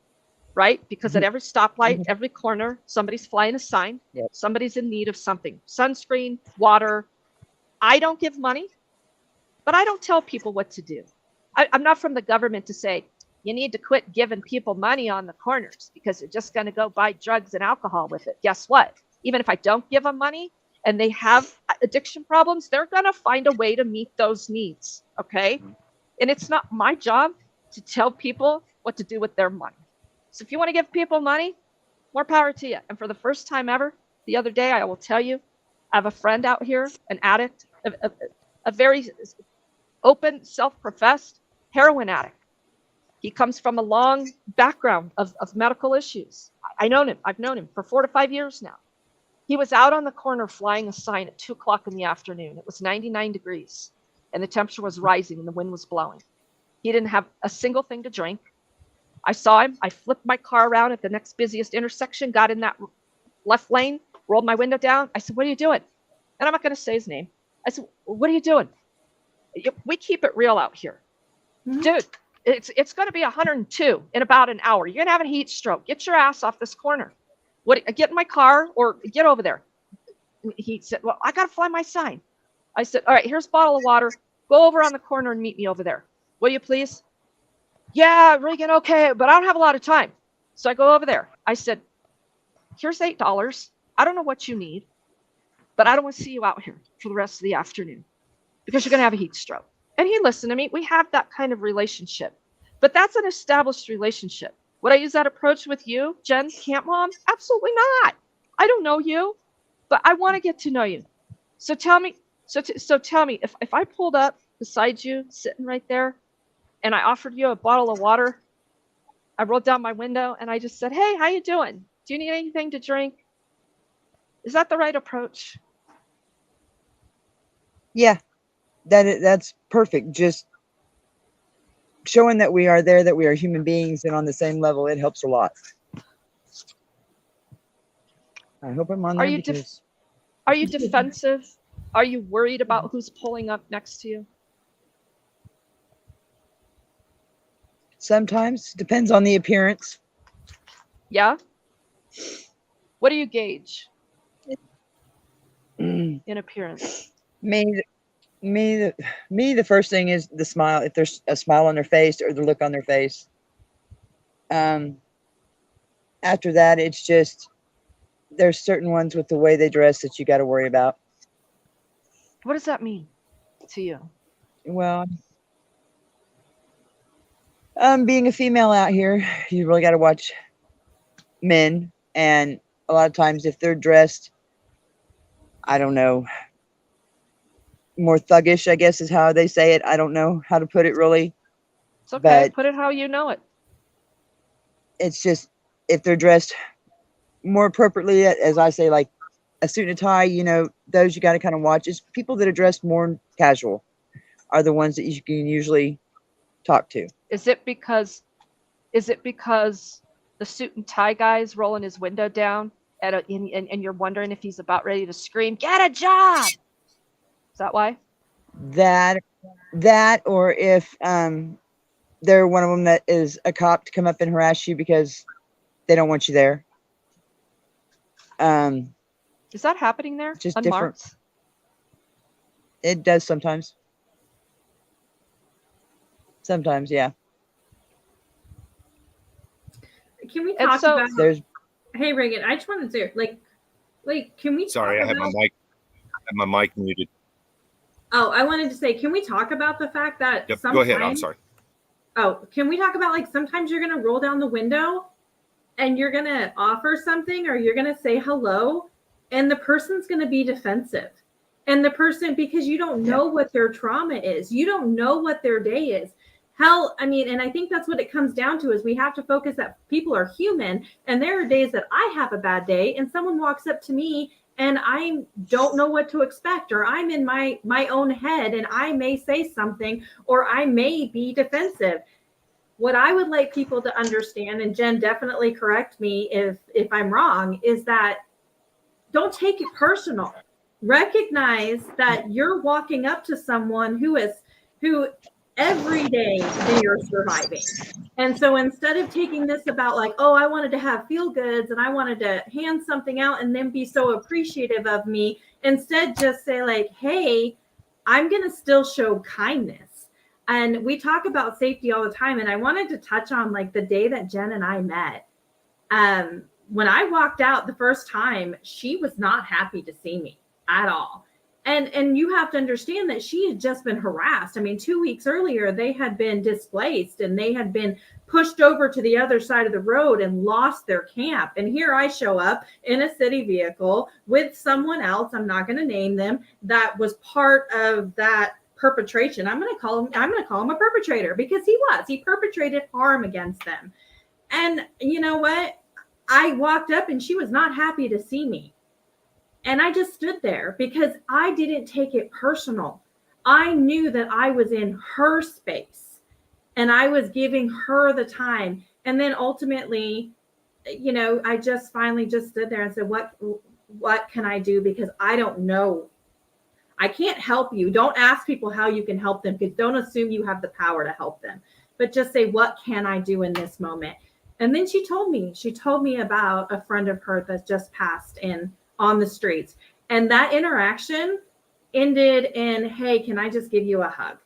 right? Because at every stoplight, every corner, somebody's flying a sign. Yep. Somebody's in need of something: sunscreen, water. I don't give money, but I don't tell people what to do. I'm not from the government to say, you need to quit giving people money on the corners because they're just going to go buy drugs and alcohol with it. Guess what? Even if I don't give them money and they have addiction problems, they're going to find a way to meet those needs. Okay. And it's not my job to tell people what to do with their money. So if you want to give people money, more power to you. And for the first time ever, the other day, I will tell you, I have a friend out here, an addict, a very open, self-professed heroin addict. He comes from a long background of medical issues. I've known him for 4 to 5 years now. He was out on the corner flying a sign at 2:00 in the afternoon. It was 99 degrees and the temperature was rising and the wind was blowing. He didn't have a single thing to drink. I saw him. I flipped my car around at the next busiest intersection, got in that left lane, rolled my window down. I said, what are you doing? And I'm not going to say his name. I said, what are you doing? We keep it real out here. Dude, it's going to be 102 in about an hour. You're going to have a heat stroke. Get your ass off this corner. Get in my car or get over there. He said, well, I got to fly my sign. I said, all right, here's a bottle of water. Go over on the corner and meet me over there. Will you please? Yeah, Reagan, okay, but I don't have a lot of time. So I go over there. I said, here's $8. I don't know what you need, but I don't want to see you out here for the rest of the afternoon because you're going to have a heat stroke. And he listened to me. We have that kind of relationship, but that's an established relationship. Would I use that approach with you, Jen, Camp Mom? Absolutely not. I don't know you, but I want to get to know you. So tell me, so tell me, if I pulled up beside you, sitting right there, and I offered you a bottle of water, I rolled down my window and I just said, "Hey, how you doing? Do you need anything to drink?" Is that the right approach? Yeah, that's perfect. Just showing that we are there, that we are human beings and on the same level, it helps a lot. I hope I'm on Are there you because are you defensive? Are you worried about who's pulling up next to you? sometimes depends on the appearance. Yeah. What do you gauge me, in appearance? me, the first thing is the smile. If there's a smile on their face or the look on their face. After that, it's just there's certain ones with the way they dress that you got to worry about. What does that mean to you? Well, being a female out here, you really got to watch men, and a lot of times if they're dressed, I don't know, more thuggish, I guess is how they say it. I don't know how to put it really, It's okay. but Put it how you know it. it's just if they're dressed more appropriately, as I say, like a suit and a tie, those you got to kind of watch. It's people that are dressed more casual are the ones that you can usually talk to. Is it because the suit and tie guy is rolling his window down and you're wondering if he's about ready to scream, "Get a job"? Is that why? That or if they're one of them that is a cop to come up and harass you because they don't want you there. Is that happening there? Just Unmarked? different. It does sometimes. Sometimes, yeah. Can we And talk so about? There's Hey, Reagan, I just wanted to can we? Sorry, I talk had about, my mic muted. Oh, I wanted to say, can we talk about the fact that Yep, sometimes? go ahead. I'm sorry. Oh, can we talk about like sometimes you're gonna roll down the window and you're gonna offer something or you're gonna say hello, and the person's gonna be defensive, and the person, because you don't know what their trauma is, you don't know what their day is. Hell, I mean, and I think that's what it comes down to is we have to focus that people are human, and there are days that I have a bad day and someone walks up to me and I don't know what to expect, or I'm in my own head and I may say something or I may be defensive. What I would like people to understand, and Jen, definitely correct me if I'm wrong, is that don't take it personal. Recognize that you're walking up to someone who every day they are surviving. And so instead of taking this about like, oh, I wanted to have feel goods and I wanted to hand something out and then be so appreciative of me, instead just say like, hey, I'm going to still show kindness. And we talk about safety all the time. And I wanted to touch on like the day that Jen and I met. When I walked out the first time, she was not happy to see me at all. And you have to understand that she had just been harassed. I mean, 2 weeks earlier, they had been displaced and they had been pushed over to the other side of the road and lost their camp. And here I show up in a city vehicle with someone else, I'm not going to name them, that was part of that perpetration. I'm going to call him a perpetrator because he perpetrated harm against them. And you know what? I walked up and she was not happy to see me. And I just stood there because I didn't take it personal. I knew that I was in her space and I was giving her the time. And then ultimately, I just finally just stood there and said, what can I do? Because I don't know. I can't help you. Don't ask people how you can help them, because don't assume you have the power to help them, but just say, what can I do in this moment? And then she told me about a friend of hers that just passed on the streets. And that interaction ended in, hey, can I just give you a hug?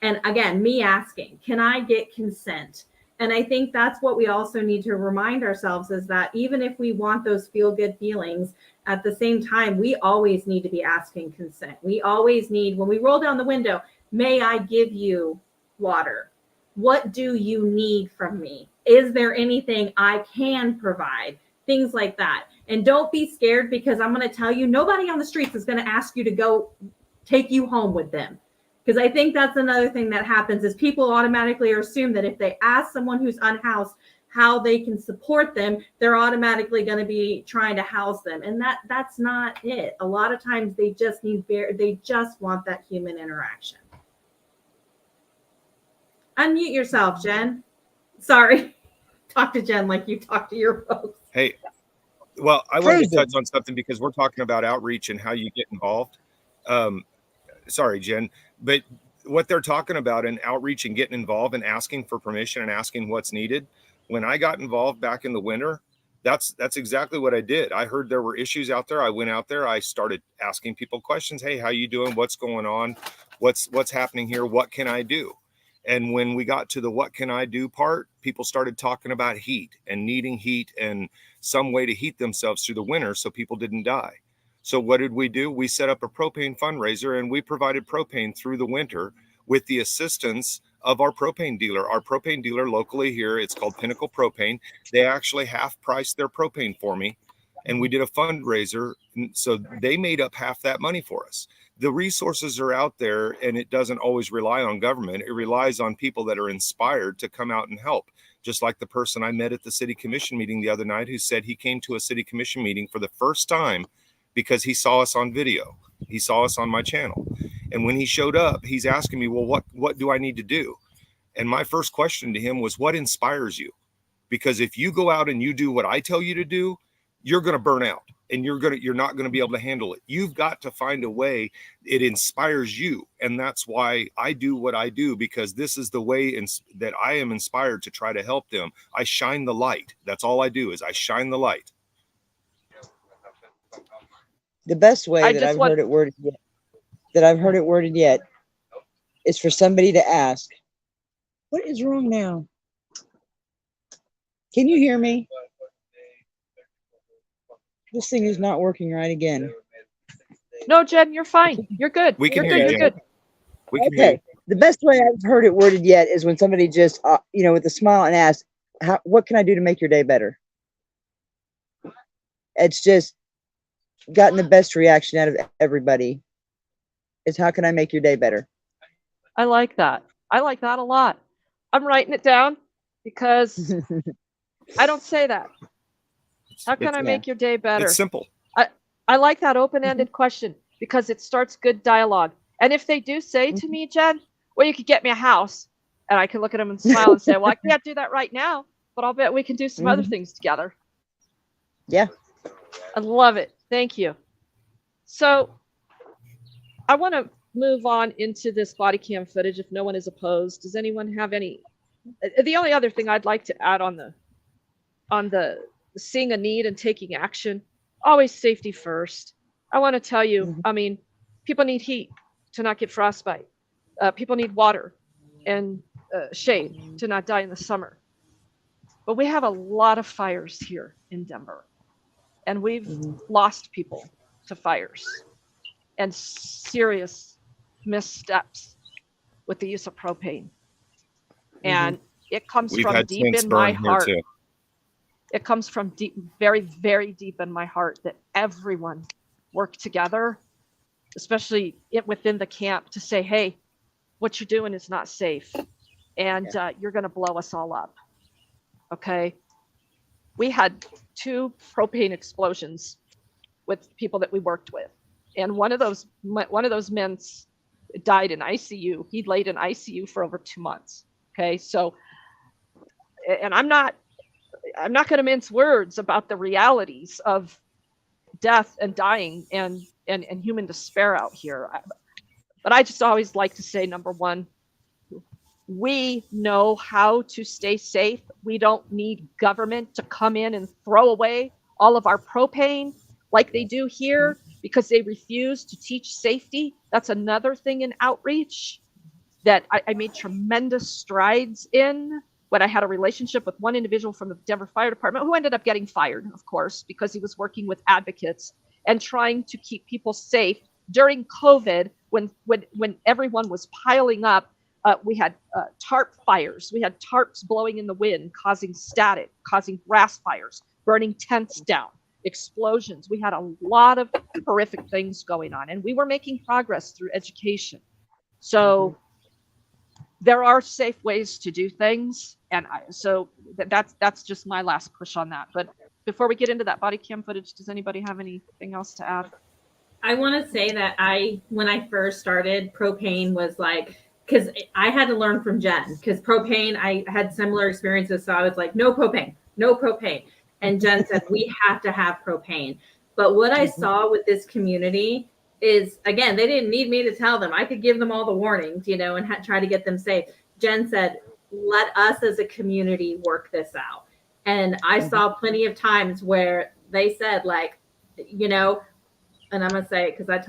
And again, me asking, can I get consent? And I think that's what we also need to remind ourselves, is that even if we want those feel good feelings, at the same time, we always need to be asking consent. We always need, when we roll down the window, may I give you water? What do you need from me? Is there anything I can provide? Things like that. And don't be scared, because I'm going to tell you, nobody on the streets is going to ask you to go take you home with them. Because I think that's another thing that happens, is people automatically assume that if they ask someone who's unhoused how they can support them, they're automatically going to be trying to house them. And that's not it. A lot of times they just want that human interaction. Unmute yourself, Jen. Sorry. Talk to Jen like you talk to your folks. Hey, well, I wanted to touch on something, because we're talking about outreach and how you get involved. Sorry, Jen, but what they're talking about in outreach and getting involved and asking for permission and asking what's needed. When I got involved back in the winter, that's exactly what I did. I heard there were issues out there. I went out there. I started asking people questions. Hey, how you doing? What's going on? What's happening here? What can I do? And when we got to the what can I do part, people started talking about heat and needing heat and some way to heat themselves through the winter so people didn't die. So what did we do? We set up a propane fundraiser, and we provided propane through the winter with the assistance of our propane dealer. Our propane dealer locally here, it's called Pinnacle Propane. They actually half priced their propane for me, and we did a fundraiser. So they made up half that money for us. The resources are out there, and it doesn't always rely on government. It relies on people that are inspired to come out and help. Just like the person I met at the city commission meeting the other night, who said he came to a city commission meeting for the first time because he saw us on video. He saw us on my channel. And when he showed up, he's asking me, well, what do I need to do? And my first question to him was, what inspires you? Because if you go out and you do what I tell you to do, you're going to burn out, and you're not going to be able to handle it. You've got to find a way it inspires you. And that's why I do what I do, because this is the way that I am inspired to try to help them. I shine the light. That's all I do, is I shine the light. The best way that I've heard it worded yet is for somebody to ask, what is wrong now? Can you hear me? This thing is not working right again. No, Jen, you're fine. You're good. We can hear you, You're Jen. good. We can hear you. The best way I've heard it worded yet is when somebody just, with a smile and asks, what can I do to make your day better? It's just gotten the best reaction out of everybody. Is how can I make your day better? I like that. I like that a lot. I'm writing it down because I don't say that. How can I make your day better? It's simple. I like that open-ended question, because it starts good dialogue. And if they do say to me, Jen, well, you could get me a house, and I can look at them and smile and say, well, I can't do that right now, but I'll bet we can do some other things together. Yeah. I love it. Thank you. So I want to move on into this body cam footage if no one is opposed. Does anyone have any? The only other thing I'd like to add on the seeing a need and taking action, always safety first. I want to tell you, I mean, people need heat to not get frostbite. People need water and shade to not die in the summer. But we have a lot of fires here in Denver, and we've lost people to fires and serious missteps with the use of propane. And it comes from deep in my heart. It comes from deep, very, very deep in my heart that everyone work together, especially within the camp, to say, hey, what you're doing is not safe, and you're going to blow us all up. Okay. We had 2 propane explosions with people that we worked with, and one of those men died in ICU. He laid in ICU for over 2 months. Okay. So, and I'm not going to mince words about the realities of death and dying and human despair out here. But I just always like to say, number one, we know how to stay safe. We don't need government to come in and throw away all of our propane like they do here because they refuse to teach safety. That's another thing in outreach that I made tremendous strides in when I had a relationship with one individual from the Denver Fire Department who ended up getting fired, of course, because he was working with advocates and trying to keep people safe during COVID when everyone was piling up. We had tarp fires. We had tarps blowing in the wind, causing static, causing grass fires, burning tents down. explosions. We had a lot of horrific things going on, and we were making progress through education. So there are safe ways to do things, and that's just my last push on that. But before we get into that body cam footage, does anybody have anything else to add? I want to say that when I first started, propane was like, because I had to learn from Jen, because propane, I had similar experiences. So I was like, no propane, no propane. And Jen said, we have to have propane. But what I saw with this community is, again, they didn't need me to tell them. I could give them all the warnings, and try to get them safe. Jen said, let us as a community work this out. And I saw plenty of times where they said, like, and I'm going to say it because I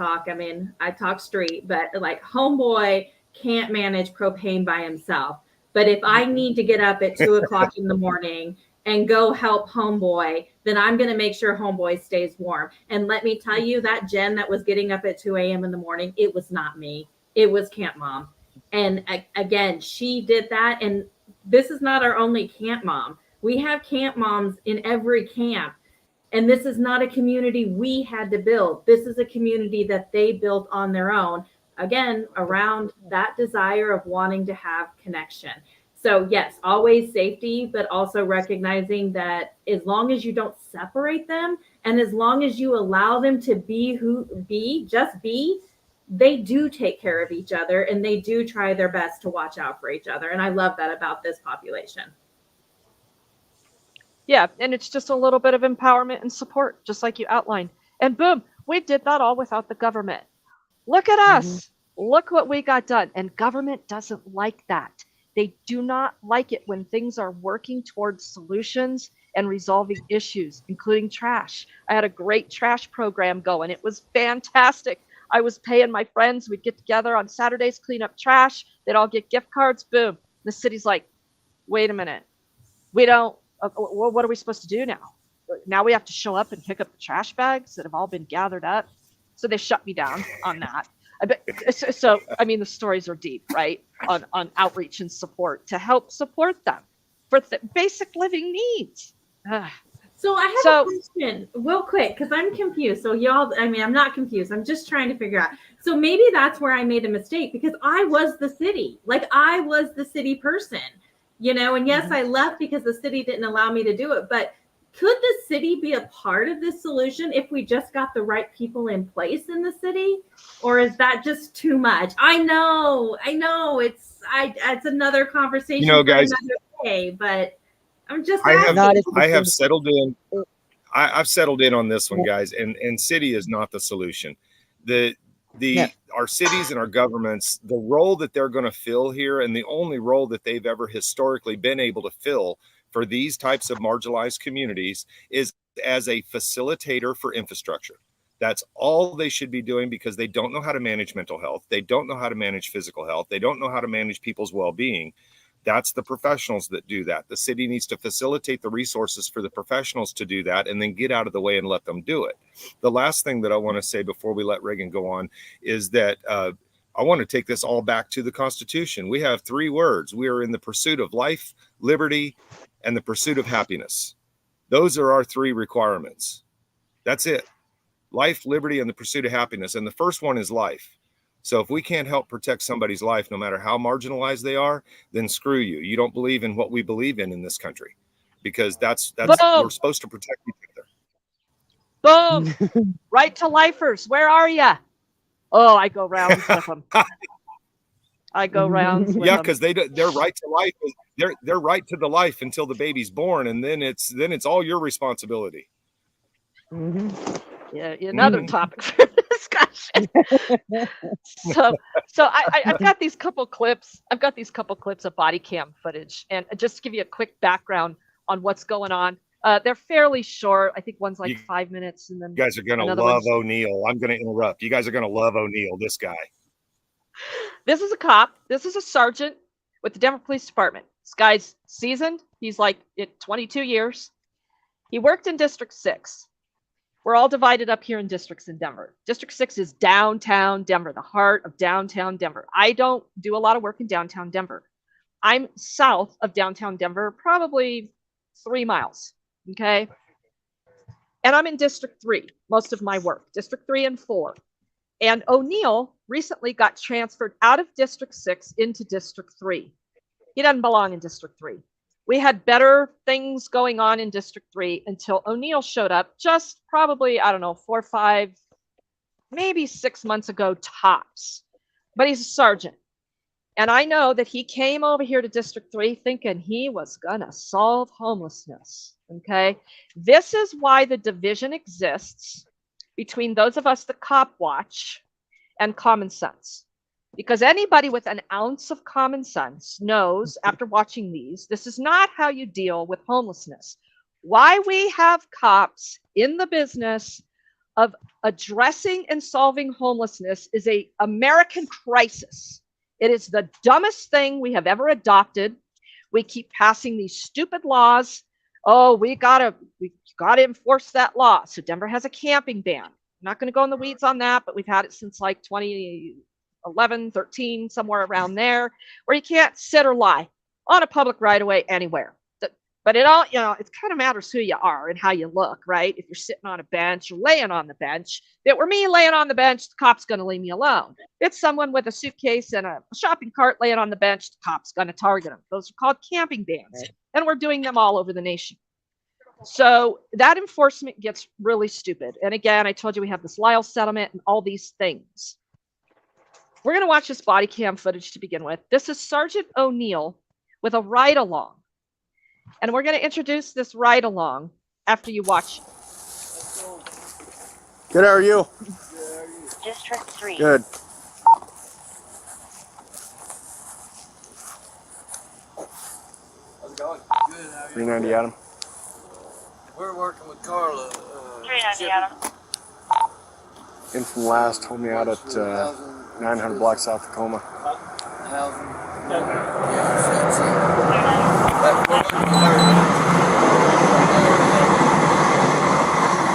talk street, but like, homeboy can't manage propane by himself. But if I need to get up at 2:00 in the morning and go help homeboy, then I'm going to make sure homeboy stays warm. And let me tell you, that Jen that was getting up at 2 a.m. in the morning, it was not me. It was Camp Mom. And again, she did that. And this is not our only Camp Mom. We have Camp Moms in every camp. And this is not a community we had to build. This is a community that they built on their own, again, around that desire of wanting to have connection. So yes, always safety, but also recognizing that as long as you don't separate them and as long as you allow them to be just be, they do take care of each other and they do try their best to watch out for each other. And I love that about this population. Yeah, and it's just a little bit of empowerment and support, just like you outlined. And boom, we did that all without the government. Look at us. Look what we got done. And government doesn't like that. They do not like it when things are working towards solutions and resolving issues, including trash. I had a great trash program going. It was fantastic. I was paying my friends. We'd get together on Saturdays, clean up trash. They'd all get gift cards. Boom. The city's like, wait a minute. We don't. What are we supposed to do now? Now we have to show up and pick up the trash bags that have all been gathered up. So they shut me down on that. So I mean, the stories are deep, right? On outreach and support to help support them for basic living needs. So I have a question real quick, because I'm confused. So I'm not confused. I'm just trying to figure out. So maybe that's where I made a mistake, because I was the city. Like, I was the city person. And yes, I left because the city didn't allow me to do it. But could the city be a part of this solution if we just got the right people in place in the city? Or is that just too much? I know it's another conversation for guys, another day, but I'm just I have settled in. I've settled in on this one, guys, and city is not the solution. Our cities and our governments, the role that they're going to fill here, and the only role that they've ever historically been able to fill for these types of marginalized communities, is as a facilitator for infrastructure. That's all they should be doing, because they don't know how to manage mental health. They don't know how to manage physical health. They don't know how to manage people's well-being. That's the professionals that do that. The city needs to facilitate the resources for the professionals to do that, and then get out of the way and let them do it. The last thing that I want to say before we let Reagan go on is that I want to take this all back to the Constitution. We have 3 words. We are in the pursuit of life, liberty, and the pursuit of happiness. Those are our 3 requirements. That's it. Life, liberty, and the pursuit of happiness. And the first one is life. So if we can't help protect somebody's life, no matter how marginalized they are, then screw you. You don't believe in what we believe in this country, because that's we're supposed to protect each other. Boom. Right to lifers. Where are you? Oh, I go rounds with them. I go rounds with them. Because their right to life is their right to the life until the baby's born, and then it's all your responsibility. Yeah, another topic for discussion. So I've got these couple clips. I've got these couple clips of body cam footage, and just to give you a quick background on what's going on. They're fairly short. I think one's like 5 minutes, and then you guys are gonna love O'Neill. I'm gonna interrupt. You guys are gonna love O'Neill. This guy. This is a cop. This is a sergeant with the Denver Police Department. This guy's seasoned. He's like 22 years. He worked in District 6. We're all divided up here in districts in Denver. District 6 is downtown Denver, the heart of downtown Denver. I don't do a lot of work in downtown Denver. I'm south of downtown Denver, probably 3 miles. Okay. And I'm in District 3, most of my work, District 3 and 4. And O'Neill recently got transferred out of District 6 into District 3. He doesn't belong in District 3. We had better things going on in District 3 until O'Neill showed up just probably, I don't know, 4 or 5, maybe 6 months ago tops. But he's a sergeant. And I know that he came over here to District 3 thinking he was going to solve homelessness. Okay. This is why the division exists between those of us that cop watch and common sense. Because anybody with an ounce of common sense knows after watching these, this is not how you deal with homelessness. Why we have cops in the business of addressing and solving homelessness is an American crisis. It is the dumbest thing we have ever adopted. We keep passing these stupid laws. Oh, we gotta enforce that law. So Denver has a camping ban. I'm not going to go in the weeds on that, but we've had it since like 2011, 13, somewhere around there, where you can't sit or lie on a public right of way anywhere. But it all, it kind of matters who you are and how you look, right? If you're sitting on a bench or laying on the bench, if it were me laying on the bench, the cop's going to leave me alone. If it's someone with a suitcase and a shopping cart laying on the bench, the cop's going to target them. Those are called camping bans, and we're doing them all over the nation. So that enforcement gets really stupid. And again, I told you we have this Lyle settlement and all these things. We're going to watch this body cam footage to begin with. This is Sergeant O'Neill with a ride-along. And we're going to introduce this ride-along after you watch. Good, how are you? District 3. Good. How's it going? Good. How are you? 390 Adam. We're working with Carla. 390 Adam. In from last, told me out at 900 blocks south of Tacoma. Housing. Yeah, that's it.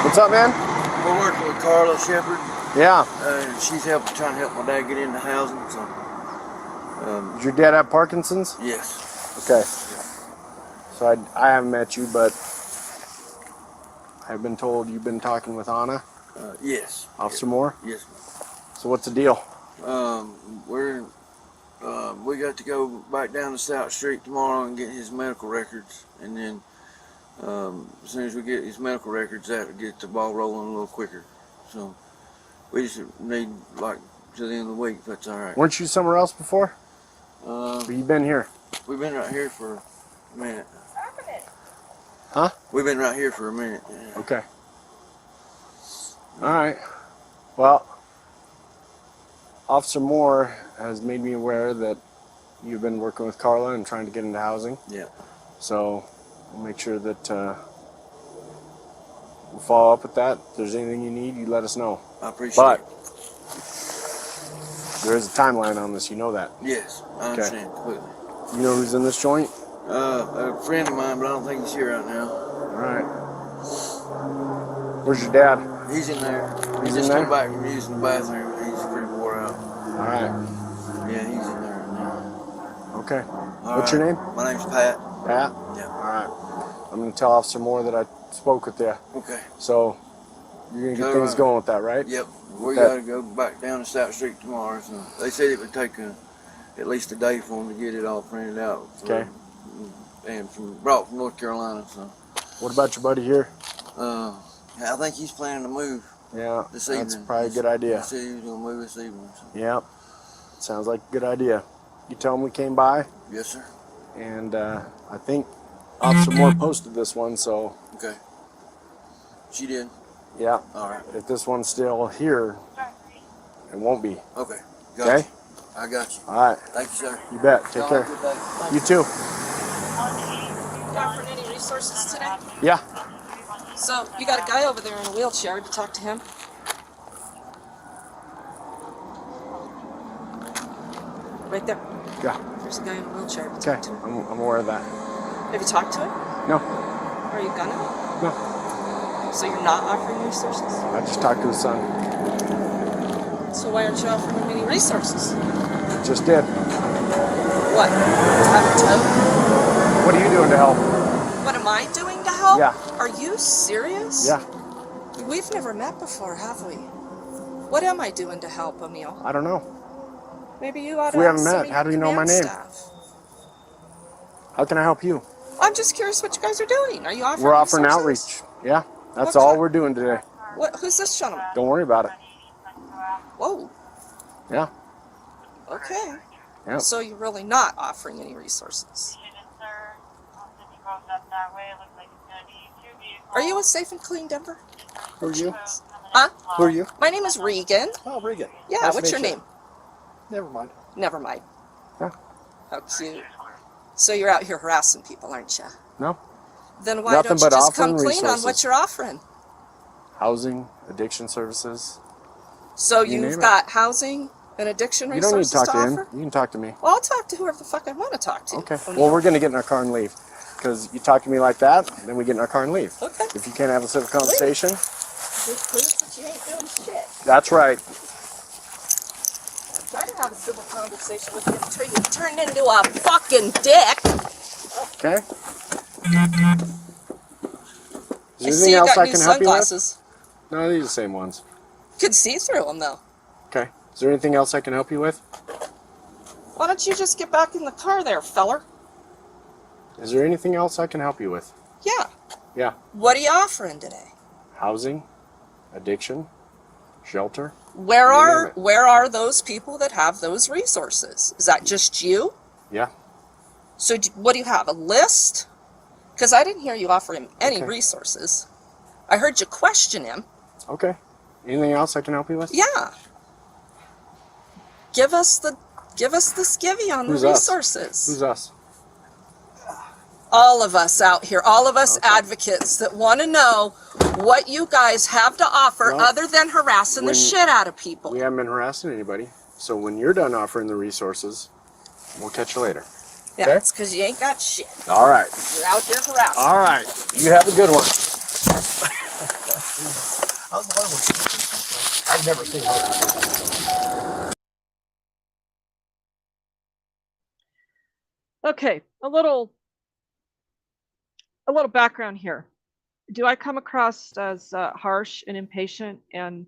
What's up, man? We're working with Carla Shepherd. Yeah. She's trying to help my dad get into housing. So, Does your dad have Parkinson's? yes. Okay. So I haven't met you, but I've been told you've been talking with Anna. Yes. Officer Moore? Yes. So what's the deal? We got to go back down to South Street tomorrow and get his medical records, and then as soon as we get his medical records, that will get the ball rolling a little quicker. So we just need like to the end of the week, if that's all right. Weren't you somewhere else before? Or you been here? We've been right here for a minute. Huh? We've been right here for a minute. Yeah. Okay. All right. Well, Officer Moore has made me aware that you've been working with Carla and trying to get into housing. Yeah. So we'll make sure that we'll follow up with that. If there's anything you need, you let us know. I appreciate But it. there is a timeline on this. You know that. Yes, I understand completely. You know who's in this joint? A friend of mine, but I don't think he's here right now. All right. Where's your dad? He's in there. He's He just in there? come back from using the bathroom. He's pretty wore out. All right. Yeah, he's in there right now. Okay. All What's right. your name? My name's Pat. Pat? Yeah. All right. I'm going to tell Officer Moore that I spoke with you. Okay. So you're going to get All things right. going with that, right? Yep. We Okay. got to go back down to South Street tomorrow. So they said it would take at least a day for them to get it all printed out. Okay. And brought from North Carolina. So. What about your buddy here? I think he's planning to move Yeah, this that's evening. probably a good idea. He said he was going to move this evening. So. Yep. Sounds like a good idea. You tell him we came by, Yes, sir. and I think Officer Moore posted this one, so Okay. She did? yeah. All right. If this one's still here, it won't be. Okay. Got Okay? you. I got you. All right. Thank you, sir. You bet. Take Y'all care. have a good day. You too. Offered any resources today? Yeah. So you got a guy over there in a wheelchair. Have you talked to him? Right there. Yeah. There's a guy in a wheelchair. Have you Okay. talked to him? I'm aware of that. Have you talked to him? No. Are you gonna? No. So you're not offering resources? I just talked to his son. So why aren't you offering him any resources? Just did. What? To have a tow? What are you doing to help? What am I doing to help? Yeah. Are you serious? Yeah. We've never met before, have we? What am I doing to help, O'Neill? I don't know. Maybe you ought If to we ask haven't some met, of how do your you know my command name? staff. How can I help you? I'm just curious what you guys are doing. Are you offering We're offering resources? outreach. Yeah, that's What all kind? we're doing today. Who's this gentleman? Don't worry about it. Whoa. Yeah. Okay. Yeah. So you're really not offering any resources. Are you with Safe and Clean Denver? Who are you? Huh? Who are you? My name is Regan. Oh, Regan. Yeah, Nice to what's meet your you. name? Never mind. Never mind. Yeah. How cute. So you're out here harassing people, aren't you? No. Then why Nothing don't you but just come offering clean on resources. what you're offering? Housing, addiction services. So You you've name it. got housing and addiction You don't need resources to talk to offer? him. You can talk to me. Well, I'll talk to whoever the fuck I want to talk to. Okay. O'Neill. Well, we're going to get in our car and leave. Because you talk to me like that, then we get in our car and leave. Okay. If you can't have a civil conversation, Just prove that you ain't doing shit. that's right. Try to have a civil conversation with you until you turn into a fucking dick. Okay? Is I there see anything you else got I new can help you with? sunglasses. No, these are the same ones. Could see through them though. Okay. Is there anything else I can help you with? Why don't you just get back in the car there, feller? Is there anything else I can help you with? Yeah. Yeah. What are you offering today? Housing, addiction, shelter. Where You name it. where are those people that have those resources? Is that just you? Yeah. So what do you have, a list? Because I didn't hear you offer him any Okay. resources. I heard you question him. Okay. Anything else I can help you with? Yeah. Give us the skivvy on Who's the us? resources. Who's us? All of us out here, all of us Okay. advocates that want to know what you guys have to offer Well, other than harassing the when- shit out of people. We haven't been harassing anybody. So when you're done offering the resources, we'll catch you later. Yeah, okay. it's because you ain't got shit. All right. You're out here harassing. All right. You have a good one. I've never seen that. Okay, a little background here. Do I come across as harsh and impatient and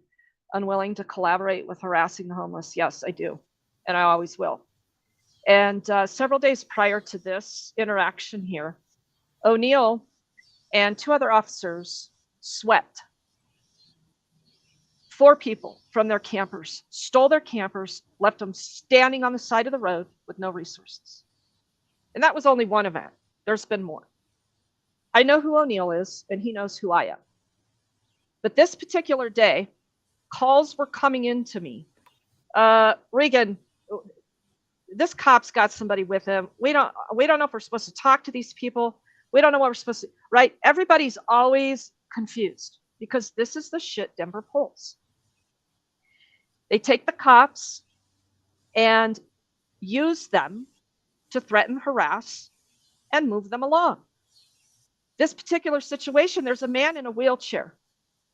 unwilling to collaborate with harassing the homeless? Yes, I do, and I always will. And several days prior to this interaction here, O'Neill and 2 other officers swept 4 people from their campers, stole their campers, left them standing on the side of the road with no resources. And that was only one event. There's been more. I know who O'Neill is, and he knows who I am. But this particular day, calls were coming into me. Regan, this cop's got somebody with him. We don't know if we're supposed to talk to these people. We don't know what we're supposed to, right? Everybody's always confused because this is the shit Denver pulls. They take the cops and use them to threaten, harass, and move them along. This particular situation, there's a man in a wheelchair,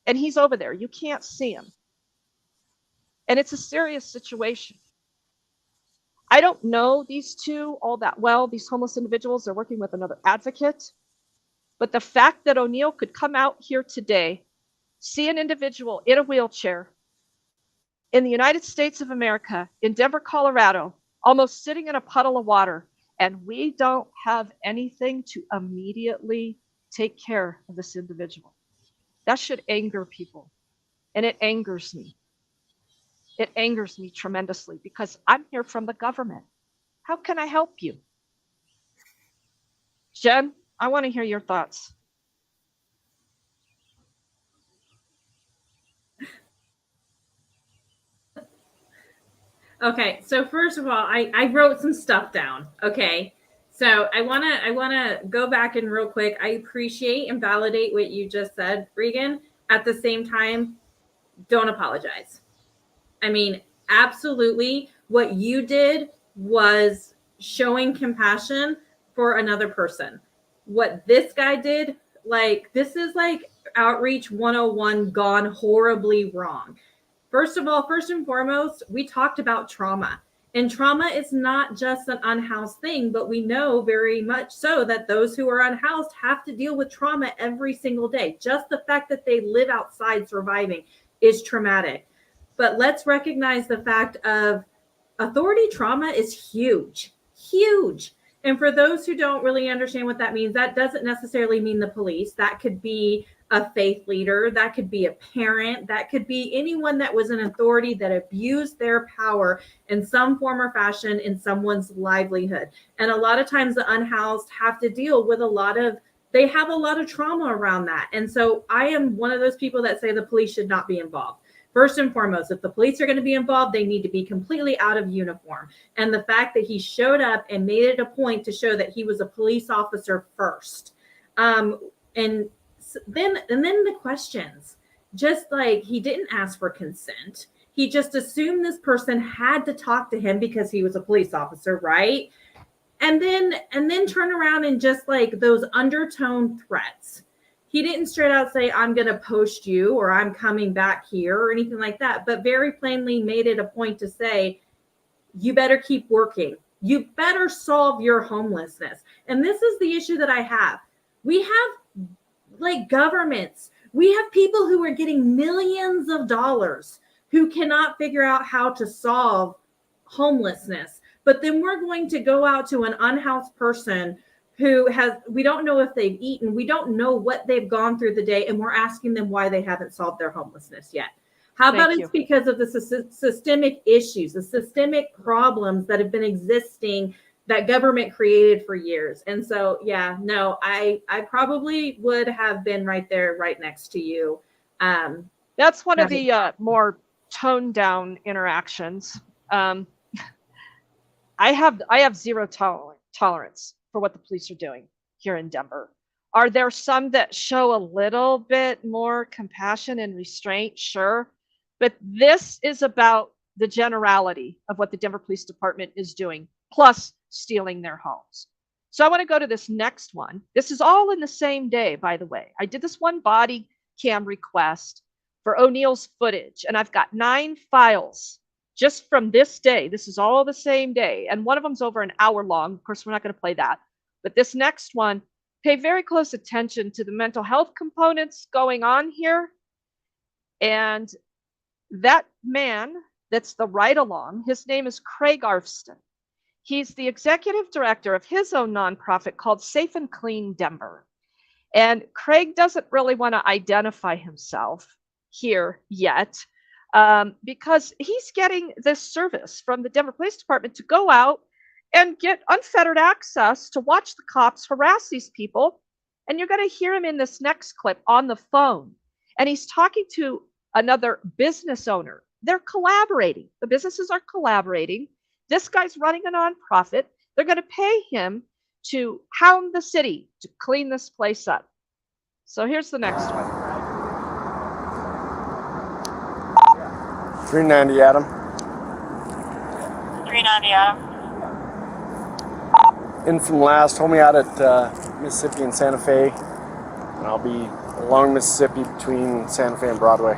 and he's over there. You can't see him. And it's a serious situation. I don't know these 2 all that well, these homeless individuals. They're working with another advocate. But the fact that O'Neill could come out here today, see an individual in a wheelchair in the United States of America, in Denver, Colorado, almost sitting in a puddle of water, and we don't have anything to immediately take care of this individual. That should anger people. And it angers me. It angers me tremendously because I'm here from the government. How can I help you? Jen, I want to hear your thoughts. Okay, so first of all, I wrote some stuff down. Okay, so I wanna go back and real quick. I appreciate and validate what you just said, Regan. At the same time, don't apologize. I mean, absolutely, what you did was showing compassion for another person. What this guy did, like, this is like outreach 101 gone horribly wrong. First of all, first and foremost, we talked about trauma. And trauma is not just an unhoused thing, but we know very much so that those who are unhoused have to deal with trauma every single day. Just the fact that they live outside surviving is traumatic. But let's recognize the fact of authority trauma is huge, huge. And for those who don't really understand what that means, that doesn't necessarily mean the police. That could be a faith leader, that could be a parent, that could be anyone that was an authority that abused their power in some form or fashion in someone's livelihood. And a lot of times the unhoused have to deal with they have a lot of trauma around that. And so I am one of those people that say the police should not be involved. First and foremost, if the police are going to be involved, they need to be completely out of uniform. And the fact that he showed up and made it a point to show that he was a police officer first. And then the questions, just like he didn't ask for consent. He just assumed this person had to talk to him because he was a police officer, right? And then turn around and just like those undertone threats. He didn't straight out say, I'm going to post you or I'm coming back here or anything like that, but very plainly made it a point to say, you better keep working. You better solve your homelessness. And this is the issue that I have. We have like governments. We have people who are getting millions of dollars who cannot figure out how to solve homelessness. But then we're going to go out to an unhoused person we don't know if they've eaten, we don't know what they've gone through the day, and we're asking them why they haven't solved their homelessness yet. How about it's because of the systemic issues, the systemic problems that have been existing that government created for years. And so, yeah, no, I probably would have been right there, right next to you. That's one of the more toned down interactions. I have zero tolerance for what the police are doing here in Denver. Are there some that show a little bit more compassion and restraint? Sure. But this is about the generality of what the Denver Police Department is doing, plus stealing their homes. So I want to go to this next one. This is all in the same day, by the way. I did this one body cam request for O'Neill's footage, and I've got 9 files just from this day. This is all the same day. And one of them's over an hour long. Of course, we're not going to play that. But this next one, pay very close attention to the mental health components going on here. And that man that's the ride-along, his name is Craig Arfston. He's the executive director of his own nonprofit called Safe and Clean Denver. And Craig doesn't really want to identify himself here yet, because he's getting this service from the Denver Police Department to go out and get unfettered access to watch the cops harass these people. And you're going to hear him in this next clip on the phone. And he's talking to another business owner. They're collaborating. The businesses are collaborating. This guy's running a nonprofit. They're going to pay him to hound the city to clean this place up. So here's the next one. 390, Adam. 390, Adam. In from last, hold me out at Mississippi and Santa Fe. And I'll be along Mississippi between Santa Fe and Broadway.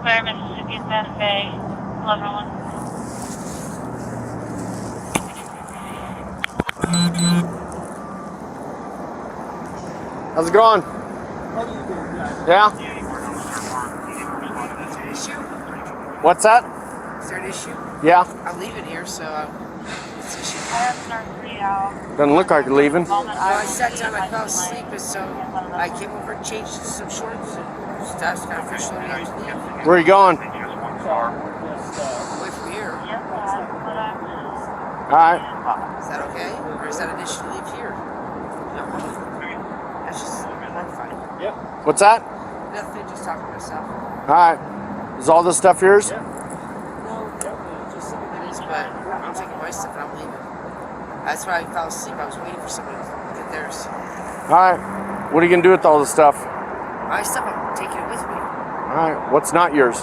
Where, Mississippi and Santa Fe, 1101. How's it going? Yeah? What's that? Is there an issue? Yeah. I'm leaving here, so it's an issue. Doesn't look like you're leaving. I sat down, I fell asleep, and so I came over and changed to some shorts and stuff, kind of officially have to leave. Where are you going? Away from here. Alright. Is that okay? Or is that an issue to leave here? That's just horrifying. What's that? Nothing, just talking to myself. Alright. Is all this stuff yours? No, just some of it is, but I'm taking my stuff and I'm leaving. That's why I fell asleep. I was waiting for somebody to get theirs. Alright. What are you going to do with all this stuff? My stuff, I'm taking it with me. Alright. What's not yours?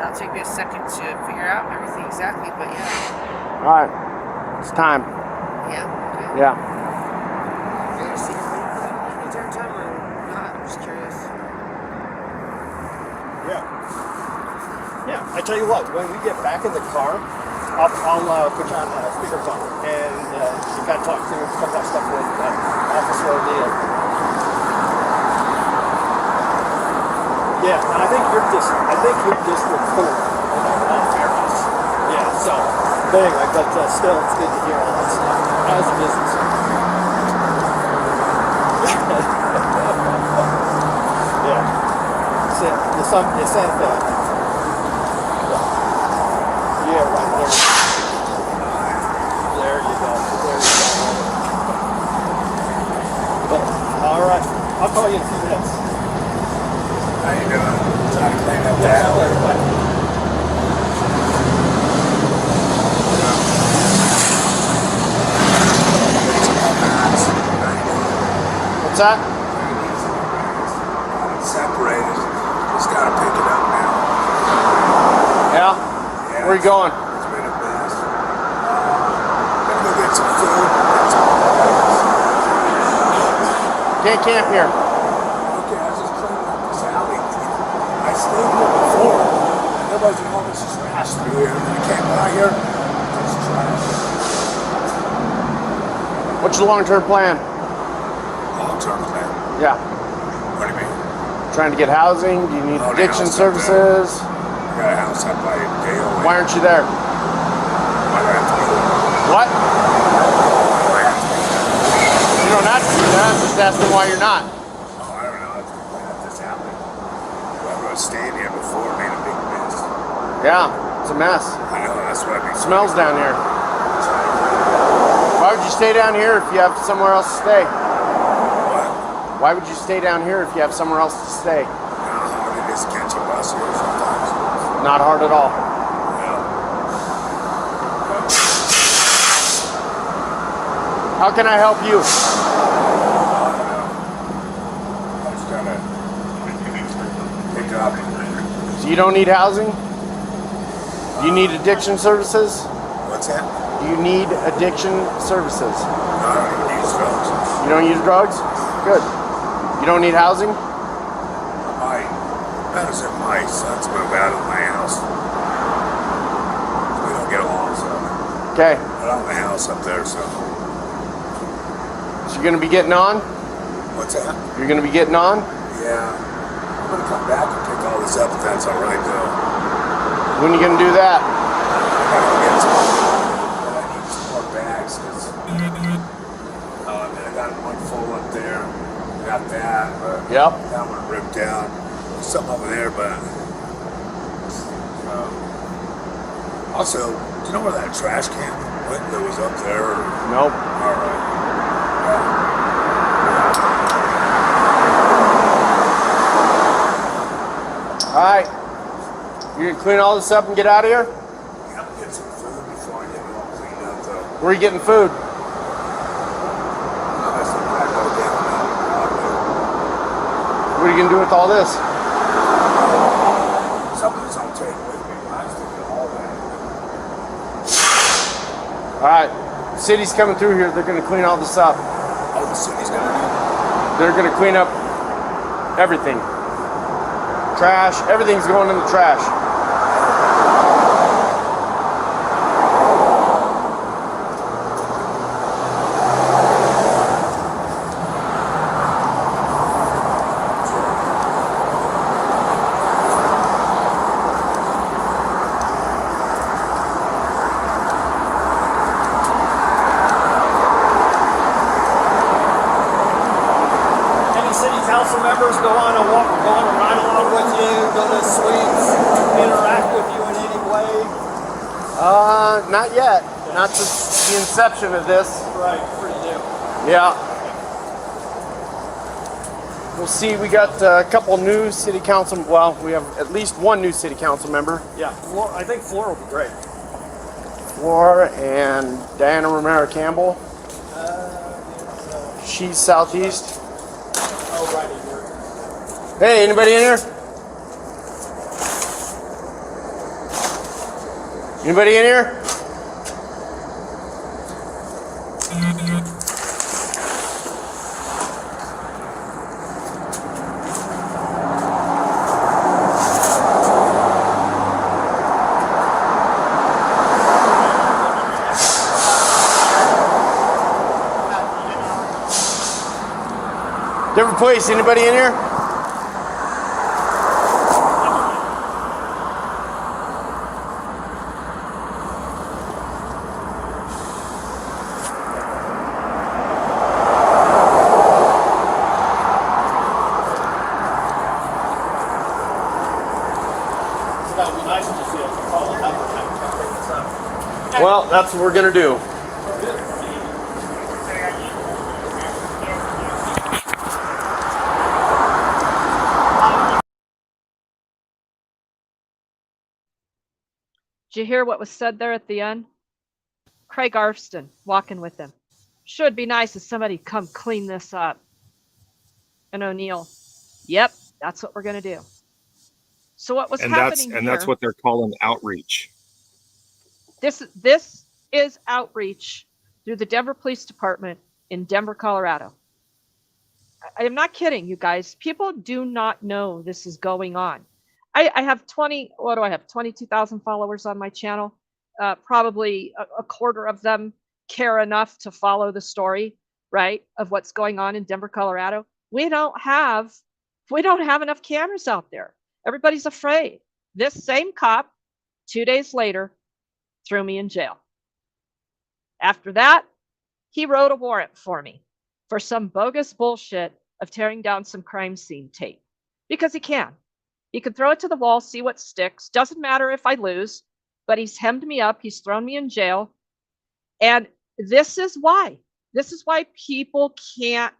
That'll take me a second to figure out everything exactly, but yeah. Alright. It's time. Yeah? Okay. Yeah. You're going to see the entire time or not? I'm just curious. Yeah. I tell you what, when we get back in the car, I'll put you on speakerphone, and you got to talk to some of that stuff with Officer O'Neill. Yeah, and I think you're District 4. Fairness. Yeah, so, but anyway, still, it's good to hear all that stuff as a business owner. Yeah. The Santa Fe. Yeah, right there. There you go. Well, all right. I'll call you in a few minutes. How you doing? Trying to clean up Yeah, that. everybody. What's that? Separated. Just gotta pick it up now. Yeah? Yeah, Where are you going? It's been a mess. Gonna go get some food. Get some Can't camp here. Okay, I was just cleaning up this alley. I stayed here before. And there was all this trash through here. And I came by here. There's trash. What's your long-term plan? Long-term plan. Yeah. What do you mean? Trying to get housing? Do you need Oh, addiction now it's up services? I got a house up by Dale. Why aren't you there? Why do I have to be there? What? Why do I have to be there? You don't have to do that. I'm just asking why you're not. Oh, I don't know. It's clean up this alley. Whoever was staying here before made a big mess. Yeah, it's a mess. I know, that's what I mean. Smells down here. Why would you stay down here if you have somewhere else to stay? What? Why would you stay down here if you have somewhere else to stay? How hard it is to catch a bus here sometimes. Not hard at all. Yeah. How can I help you? I just gotta pick up. So you don't need housing? Do you need addiction services? What's that? Do you need addiction services? No, I don't even use drugs. You don't use drugs? Good. You don't need housing? My son's moved out of my house. We don't get along, so Okay. I don't have a house up there, so. So you're gonna be getting on? What's that? You're gonna be getting on? Yeah. I'm gonna come back and pick all this up if that's all right, though. When are you gonna do that? I gotta go get some, but I need some more bags, cause, I got one full up there. Got that, but Yep. that one ripped down. There's something over there, but also, do you know where that trash can went that was up there? Or? Nope. All right. Alright. You gonna clean all this up and get out of here? Yeah, I'll get some food before I get it all cleaned up, though. Where are you getting food? What are you gonna do with all this? Something's I'll take with me. I was thinking all that. Alright. The city's coming through here. They're gonna clean all this up. Oh, the city's gonna do. They're gonna clean up everything. Trash. Everything's going in the trash. Council members go on a walk, go on a ride along with you, go to suites, interact with you in any way? Not yet. Not since the inception of this. Right, pretty new. Yeah. We'll see. We got a couple new city council. Well, we have at least one new city council member. Yeah, I think Floor will be great. Floor and Diana Romero Campbell. She's southeast. Oh, right in here. Hey, anybody in here? Anybody in here? Denver Police, anybody in here? Well, that's what we're gonna do. Did you hear what was said there at the end? Craig Arfston walking with him. Should be nice if somebody come clean this up. And O'Neill, yep, that's what we're gonna do. So what was happening here? And that's what they're calling outreach. This is outreach through the Denver Police Department in Denver, Colorado. I am not kidding, you guys. People do not know this is going on. I have 22,000 followers on my channel. Probably a quarter of them care enough to follow the story, right, of what's going on in Denver, Colorado. We don't have enough cameras out there. Everybody's afraid. This same cop, 2 days later, threw me in jail. After that, he wrote a warrant for me for some bogus bullshit of tearing down some crime scene tape. Because he can. He can throw it to the wall, see what sticks. Doesn't matter if I lose, but he's hemmed me up. He's thrown me in jail. And this is why. This is why people can't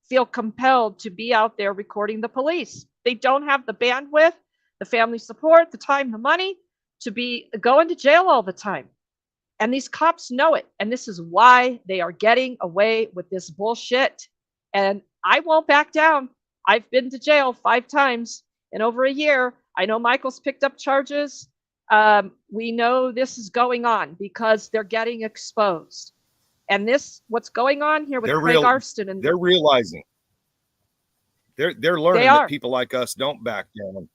feel compelled to be out there recording the police. They don't have the bandwidth, the family support, the time, the money to be going to jail all the time. And these cops know it. And this is why they are getting away with this bullshit. And I won't back down. I've been to jail 5 times in over a year. I know Michael's picked up charges. We know this is going on because they're getting exposed. And what's going on here with Craig Arfston, and they're realizing. They're learning that people like us don't back down.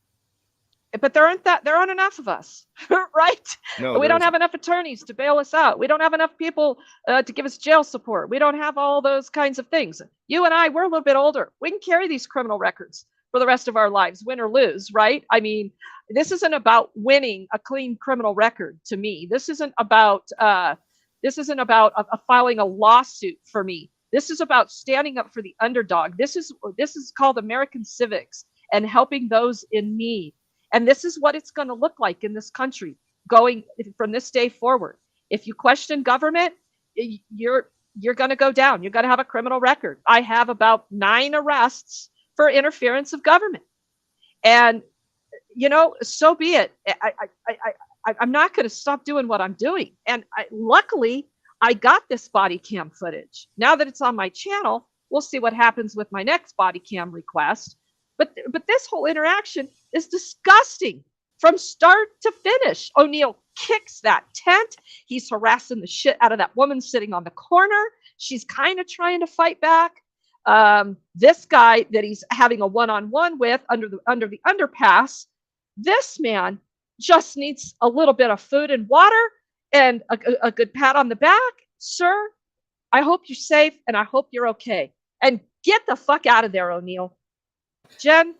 But there aren't enough of us, right? No, we don't have enough attorneys to bail us out. We don't have enough people to give us jail support. We don't have all those kinds of things. You and I, we're a little bit older. We can carry these criminal records for the rest of our lives, win or lose, right? I mean, this isn't about winning a clean criminal record to me. This isn't about filing a lawsuit for me. This is about standing up for the underdog. This is called American civics and helping those in need. And this is what it's going to look like in this country going from this day forward. If you question government, you're going to go down. You're going to have a criminal record. I have about 9 arrests for interference of government. And, so be it. I'm not going to stop doing what I'm doing. And luckily, I got this body cam footage. Now that it's on my channel, we'll see what happens with my next body cam request. But this whole interaction is disgusting from start to finish. O'Neill kicks that tent. He's harassing the shit out of that woman sitting on the corner. She's kind of trying to fight back. This guy that he's having a one-on-one with under the underpass, this man just needs a little bit of food and water and a good pat on the back. Sir, I hope you're safe and I hope you're okay. And get the fuck out of there, O'Neill. Jen,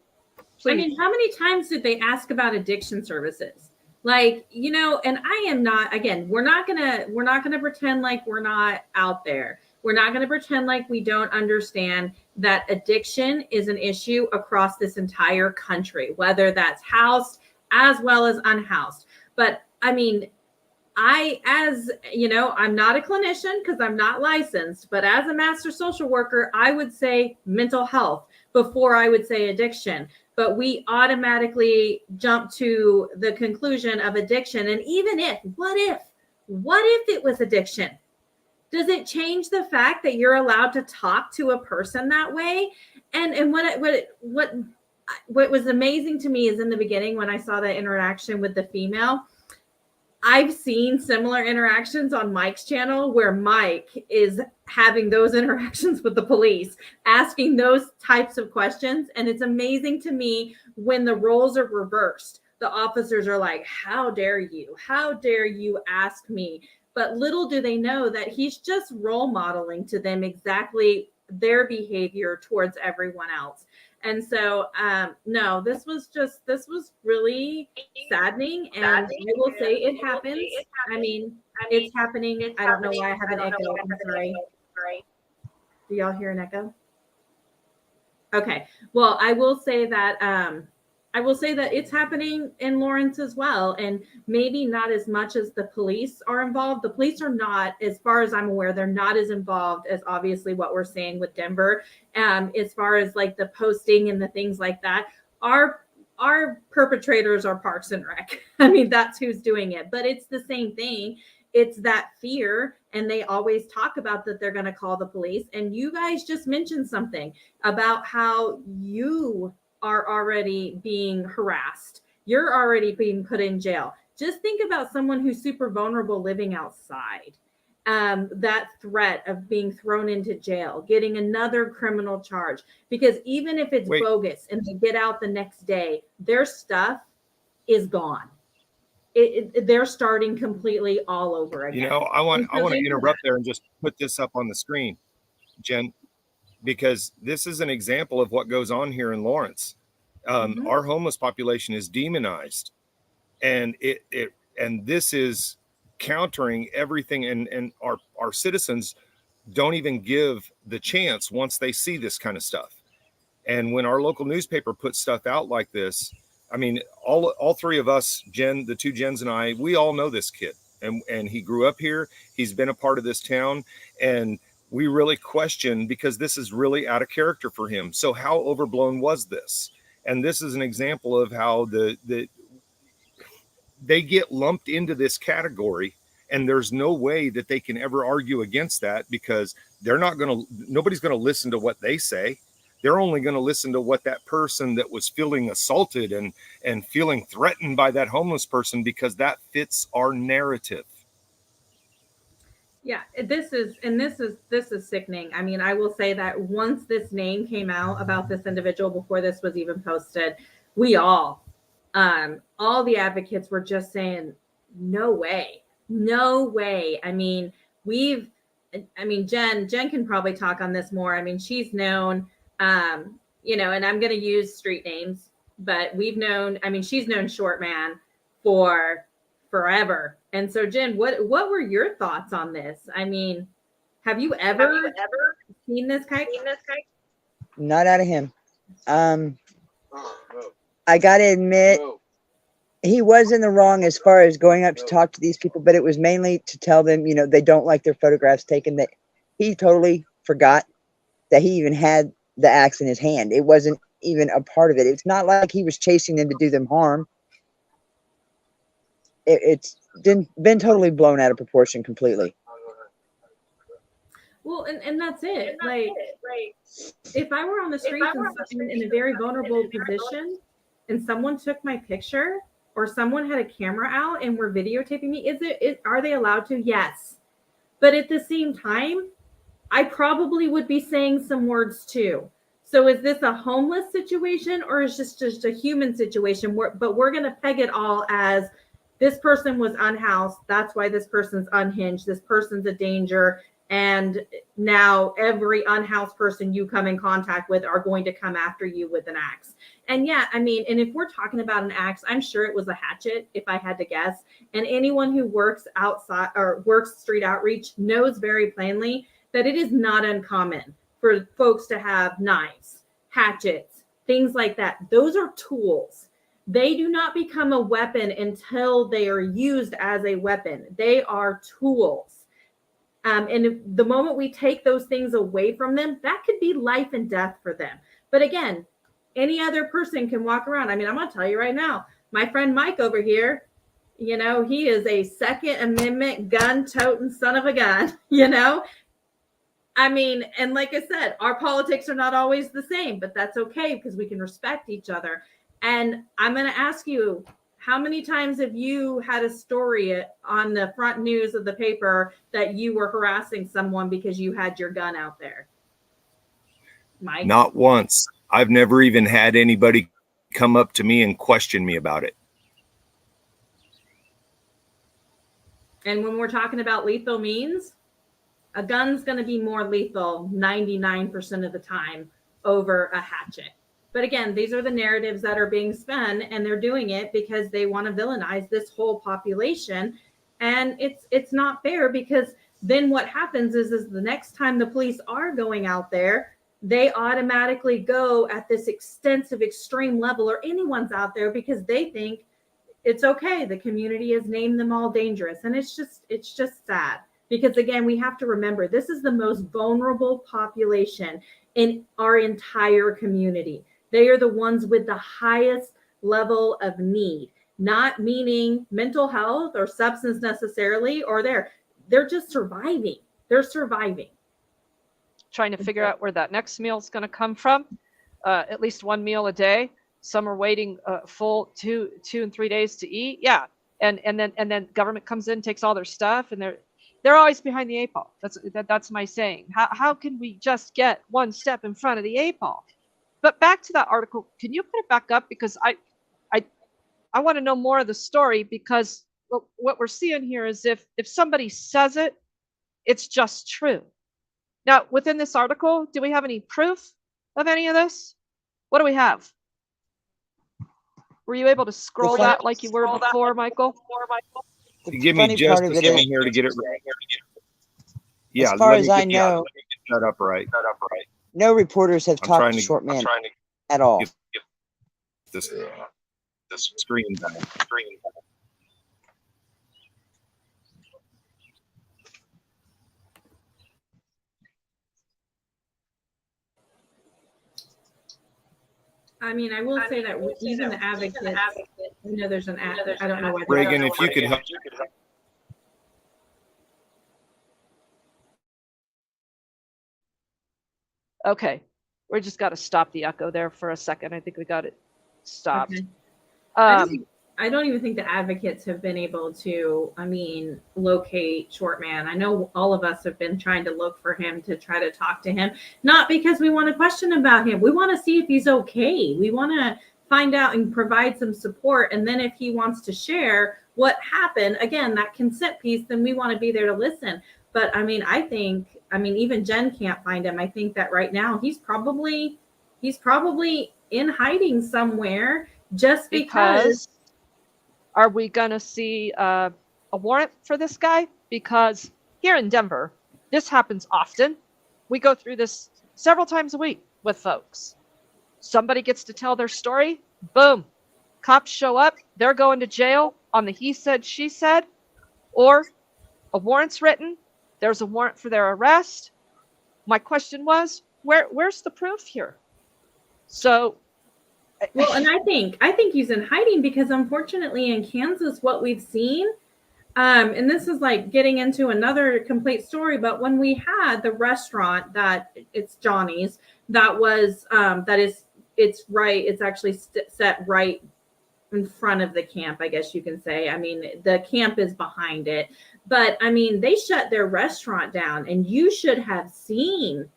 please. I mean, how many times did they ask about addiction services? Like, and I am not, again, we're not gonna pretend like we're not out there. We're not going to pretend like we don't understand that addiction is an issue across this entire country, whether that's housed as well as unhoused. But I mean, I'm not a clinician because I'm not licensed, but as a master social worker, I would say mental health before I would say addiction. But we automatically jump to the conclusion of addiction. And even what if it was addiction? Does it change the fact that you're allowed to talk to a person that way? And what was amazing to me is in the beginning when I saw that interaction with the female, I've seen similar interactions on Mike's channel where Mike is having those interactions with the police, asking those types of questions. And it's amazing to me when the roles are reversed. The officers are like, how dare you? How dare you ask me? But little do they know that he's just role modeling to them exactly their behavior towards everyone else. And so, no, this was really saddening. And I will say it happens. I mean, it's happening. I don't know why I have an echo. I'm sorry. Do y'all hear an echo? Okay. Well, I will say that it's happening in Lawrence as well, and maybe not as much as the police are involved. The police are not, as far as I'm aware, they're not as involved as obviously what we're seeing with Denver. As far as like the posting and the things like that, our perpetrators are Parks and Rec. I mean, that's who's doing it, but it's the same thing. It's that fear, and they always talk about that they're going to call the police. And you guys just mentioned something about how you are already being harassed. You're already being put in jail. Just think about someone who's super vulnerable living outside. That threat of being thrown into jail, getting another criminal charge, because even if it's bogus and they get out the next day, their stuff is gone. They're starting completely all over again. You know, I want to interrupt there and just put this up on the screen, Jen, because this is an example of what goes on here in Lawrence. Our homeless population is demonized, and and this is countering everything. And our citizens don't even give the chance once they see this kind of stuff. And when our local newspaper puts stuff out like this, I mean, all three of us, Jen, the two Jens and I, we all know this kid, and he grew up here. He's been a part of this town, and we really question, because this is really out of character for him. So how overblown was this? And this is an example of how they get lumped into this category, and there's no way that they can ever argue against that, because nobody's going to listen to what they say. They're only going to listen to what that person that was feeling assaulted and feeling threatened by that homeless person, because that fits our narrative. Yeah, this is sickening. I mean, I will say that once this name came out about this individual, before this was even posted, we all the advocates were just saying, no way. I mean, Jen can probably talk on this more. I mean, she's known, and I'm going to use street names, but she's known Short Man for forever. And so, Jen, what were your thoughts on this? I mean, have you ever seen this guy? Not out of him. I got to admit, he was in the wrong as far as going up to talk to these people, but it was mainly to tell them, they don't like their photographs taken. That he totally forgot that he even had the axe in his hand. It wasn't even a part of it. It's not like he was chasing them to do them harm. It's been totally blown out of proportion completely. Well, and that's it. Like, if I were on the streets and in a very vulnerable position, and someone took my picture, or someone had a camera out and were videotaping me, are they allowed to? Yes. But at the same time, I probably would be saying some words too. So is this a homeless situation, or is this just a human situation? But we're going to peg it all as this person was unhoused. That's why this person's unhinged. This person's a danger. And now every unhoused person you come in contact with are going to come after you with an axe. And yeah, and if we're talking about an axe, I'm sure it was a hatchet, if I had to guess. And anyone who works outside or works street outreach knows very plainly that it is not uncommon for folks to have knives, hatchets, things like that. Those are tools. They do not become a weapon until they are used as a weapon. They are tools. And the moment we take those things away from them, that could be life and death for them. But again, any other person can walk around. I'm going to tell you right now, my friend Mike over here, he is a Second Amendment gun-toting son of a gun, And like I said, our politics are not always the same, but that's okay, because we can respect each other. And I'm going to ask you, how many times have you had a story on the front news of the paper that you were harassing someone because you had your gun out there? Mike? Not once. I've never even had anybody come up to me and question me about it. And when we're talking about lethal means? A gun's going to be more lethal 99% of the time over a hatchet. But again, these are the narratives that are being spun, and they're doing it because they want to villainize this whole population. And it's not fair, because then what happens is the next time the police are going out there, they automatically go at this extensive extreme level, or anyone's out there, because they think it's okay. The community has named them all dangerous. And it's just sad, because again, we have to remember, this is the most vulnerable population in our entire community. They are the ones with the highest level of need, not meaning mental health or substance necessarily, or they're just surviving. They're surviving. Trying to figure out where that next meal is going to come from. At least one meal a day. Some are waiting full 2 and 3 days to eat. Yeah, and then government comes in, takes all their stuff, and they're always behind the 8 ball. That's my saying. How can we just get one step in front of the 8 ball? But back to that article, can you put it back up, because I want to know more of the story, because what we're seeing here is if somebody says it, it's just true. Now, within this article, do we have any proof of any of this? What do we have? Were you able to scroll that like you were before, Michael? You give me just a second here to get it right. Yeah, as far as I know, let me get that up right. no reporters have talked to Short Man at all. Get this screen back. I mean, I will say that even the advocates, you know, there's an ad. I don't know why. Reagan, if you could help. Okay, we just got to stop the echo there for a second. I think we got it stopped. Okay. I don't even think the advocates have been able to, locate Short Man. I know all of us have been trying to look for him, to try to talk to him, not because we want to question about him. We want to see if he's okay. We want to find out and provide some support. And then if he wants to share what happened, again, that consent piece, then we want to be there to listen. But I think even Jen can't find him. I think that right now he's probably in hiding somewhere, just because. Are we going to see a warrant for this guy? Because here in Denver, this happens often. We go through this several times a week with folks. Somebody gets to tell their story. Boom. Cops show up. They're going to jail on the he said, she said, or a warrant's written. There's a warrant for their arrest. My question was, where's the proof here? So. Well, and I think he's in hiding, because unfortunately in Kansas, what we've seen, and this is like getting into another complete story, but when we had the restaurant that it's Johnny's, that was it's actually set right in front of the camp, I guess you can say. The camp is behind it, but they shut their restaurant down, and you should have seen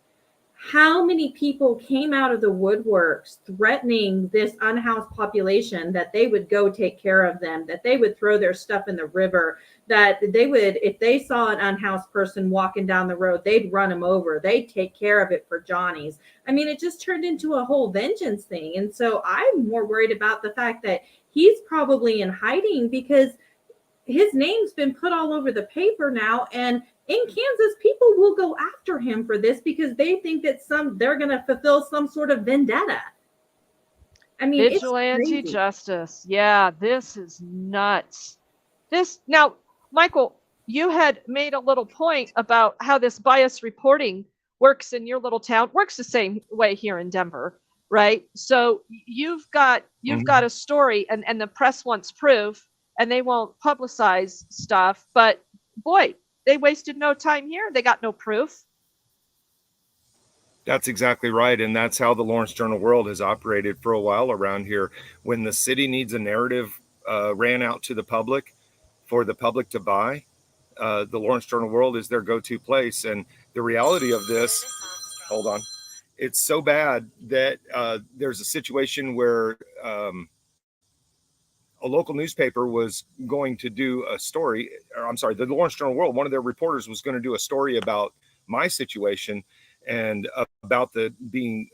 how many people came out of the woodworks threatening this unhoused population that they would go take care of them, that they would throw their stuff in the river, that they would, if they saw an unhoused person walking down the road, they'd run them over. They'd take care of it for Johnny's. It just turned into a whole vengeance thing. And so I'm more worried about the fact that he's probably in hiding, because his name's been put all over the paper now. And in Kansas, people will go after him for this, because they think that they're going to fulfill some sort of vendetta. Vigilante justice. Yeah, this is nuts. Now, Michael, you had made a little point about how this bias reporting works in your little town. Works the same way here in Denver, right? So you've got a story, and the press wants proof, and they won't publicize stuff. But boy, they wasted no time here. They got no proof. That's exactly right. And that's how the Lawrence Journal-World has operated for a while around here. When the city needs a narrative ran out to the public for the public to buy, the Lawrence Journal-World is their go-to place. And the reality of this, hold on, it's so bad that there's a situation where a local newspaper was going to do a story, or I'm sorry, the Lawrence Journal-World, one of their reporters was going to do a story about my situation and about the being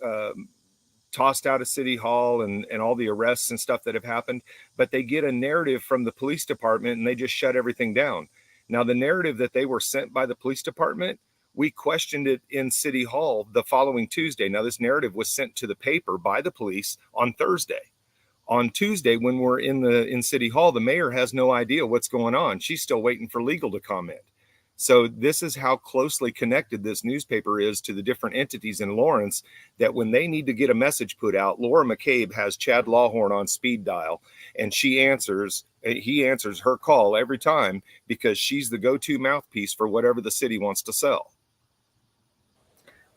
tossed out of City Hall and all the arrests and stuff that have happened, but they get a narrative from the police department and they just shut everything down. Now, the narrative that they were sent by the police department, we questioned it in City Hall the following Tuesday. Now, this narrative was sent to the paper by the police on Thursday. On Tuesday, when we're in City Hall, the mayor has no idea what's going on. She's still waiting for legal to comment. So this is how closely connected this newspaper is to the different entities in Lawrence, that when they need to get a message put out, Laura McCabe has Chad Lawhorn on speed dial, and he answers her call every time because she's the go-to mouthpiece for whatever the city wants to sell.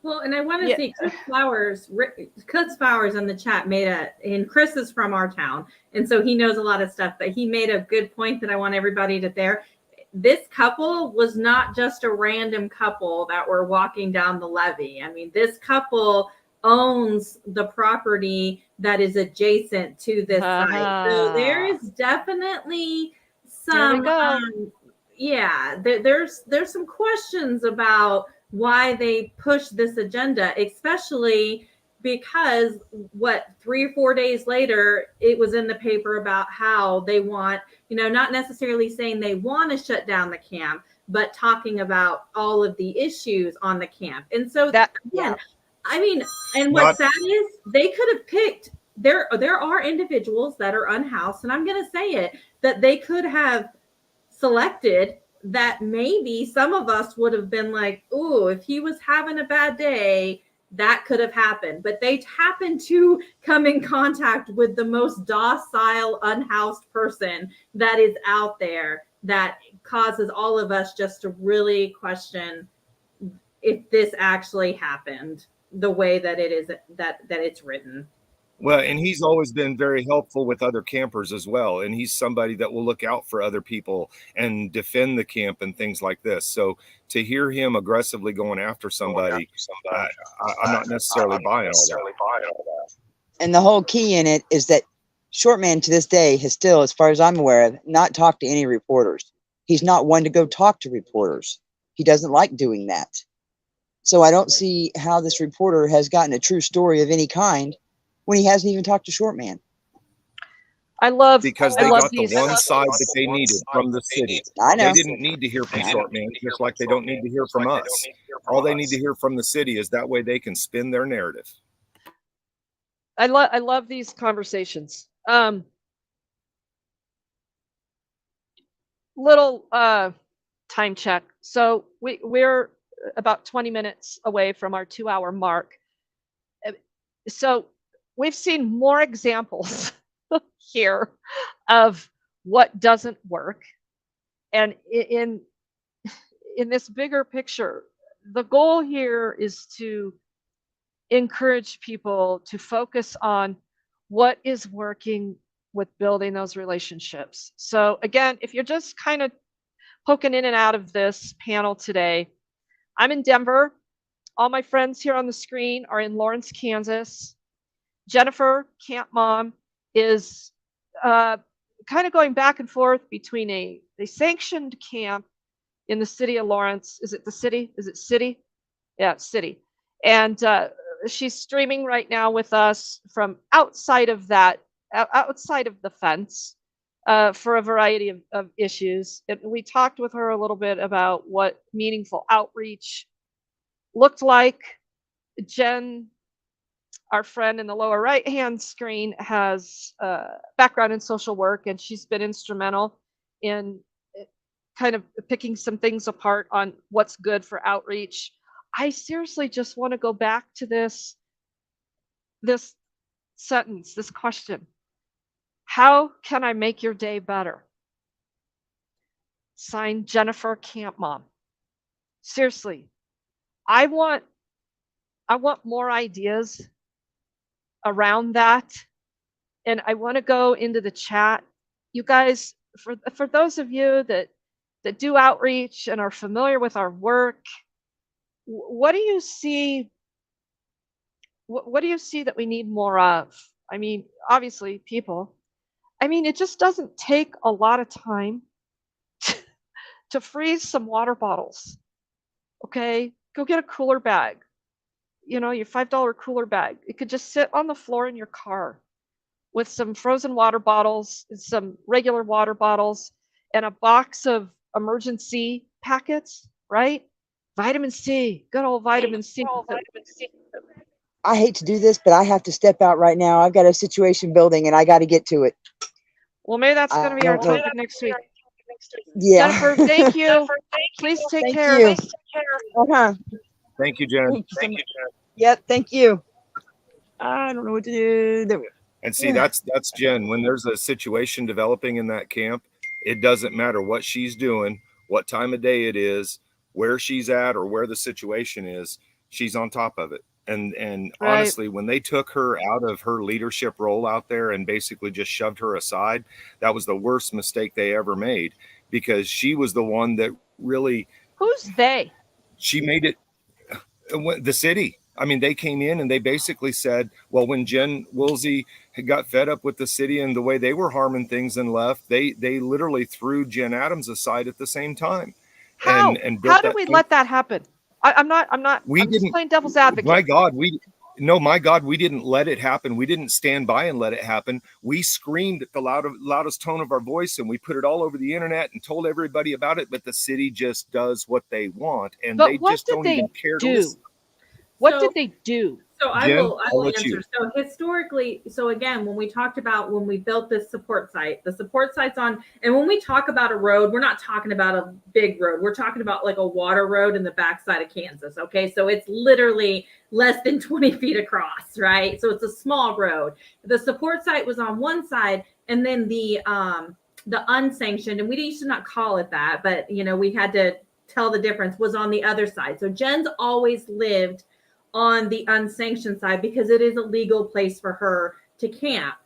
Well, and I want to say Chris Flowers in the chat and Chris is from our town, and so he knows a lot of stuff, but he made a good point that I want everybody to there. This couple was not just a random couple that were walking down the levee. I mean, this couple owns the property that is adjacent to this site. So there is definitely some, there's some questions about why they push this agenda, especially because 3 or 4 days later, it was in the paper about how they want, not necessarily saying they want to shut down the camp, but talking about all of the issues on the camp. And so I mean, and what's sad is they could have picked, there are individuals that are unhoused, and I'm going to say it, that they could have selected that maybe some of us would have been like, oh, if he was having a bad day, that could have happened. But they happened to come in contact with the most docile, unhoused person that is out there, that causes all of us just to really question if this actually happened the way that it is, that it's written. Well, and he's always been very helpful with other campers as well. And he's somebody that will look out for other people and defend the camp and things like this. So to hear him aggressively going after somebody, I'm not necessarily buying all that. And the whole key in it is that Shortman to this day has still, as far as I'm aware of, not talked to any reporters. He's not one to go talk to reporters. He doesn't like doing that. So I don't see how this reporter has gotten a true story of any kind when he hasn't even talked to Shortman. Because they got the one side that they needed from the city. I know. They didn't need to hear from Shortman, just like they don't need to hear from us. All they need to hear from the city is that way they can spin their narrative. I love these conversations. Little time check. So we're about 20 minutes away from our 2-hour mark. So we've seen more examples here of what doesn't work. And in this bigger picture, the goal here is to encourage people to focus on what is working with building those relationships. So again, if you're just kind of poking in and out of this panel today, I'm in Denver. All my friends here on the screen are in Lawrence, Kansas. Jennifer, camp mom, is kind of going back and forth between a sanctioned camp in the city of Lawrence. Is it the city? Is it city? Yeah, it's city. And she's streaming right now with us from outside of that, outside of the fence, for a variety of issues. And we talked with her a little bit about what meaningful outreach looked like. Jen, our friend in the lower right-hand screen, has a background in social work, and she's been instrumental in kind of picking some things apart on what's good for outreach. I seriously just want to go back to this sentence, this question. How can I make your day better? Signed, Jennifer, camp mom. Seriously, I want more ideas around that, and I want to go into the chat. You guys, for those of you that do outreach and are familiar with our work, what do you see? What do you see that we need more of? I mean, obviously, people. I mean, it just doesn't take a lot of time to freeze some water bottles. Okay, Go get a cooler bag. You know, your $5 cooler bag. It could just sit on the floor in your car with some frozen water bottles, some regular water bottles, and a box of emergency packets, right? Vitamin C, good old vitamin C. I hate to do this, but I have to step out right now. I've got a situation building and I got to get to it. Well, maybe that's going to be our don't know. topic next week. Yeah. Jennifer, thank you. Please take Thank care. you. Uh-huh. Thank you, Jen. Thank you, Jen. Yep, thank you. I don't know what to do. There we go. And see, that's Jen. When there's a situation developing in that camp, it doesn't matter what she's doing, what time of day it is, where she's at, or where the situation is. She's on top of it. And Right. honestly, when they took her out of her leadership role out there and basically just shoved her aside, that was the worst mistake they ever made, because she was the one that really, Who's they? she made it, the city. I mean, they came in and they basically said, well, when Jen Woolsey had got fed up with the city and the way they were harming things and left, they literally threw Jen Adams aside at the same time. How? And built How did we let that happen? I'm just playing devil's advocate. My God, we didn't let it happen. We didn't stand by and let it happen. We screamed at the loudest tone of our voice, and we put it all over the internet and told everybody about it. But the city just does what they want, and But they what just did don't they even care to do? listen. What did they do? So I Jen, will I'll let answer. you. So historically, so again, when we talked about when we built this support site, the support site's on, and when we talk about a road, we're not talking about a big road. We're talking about like a water road in the backside of Kansas. Okay. So it's literally less than 20 feet across, right? So it's a small road. The support site was on one side, and then the unsanctioned, and we used to not call it that, but you know, we had to tell the difference, was on the other side. So Jen's always lived on the unsanctioned side because it is a legal place for her to camp.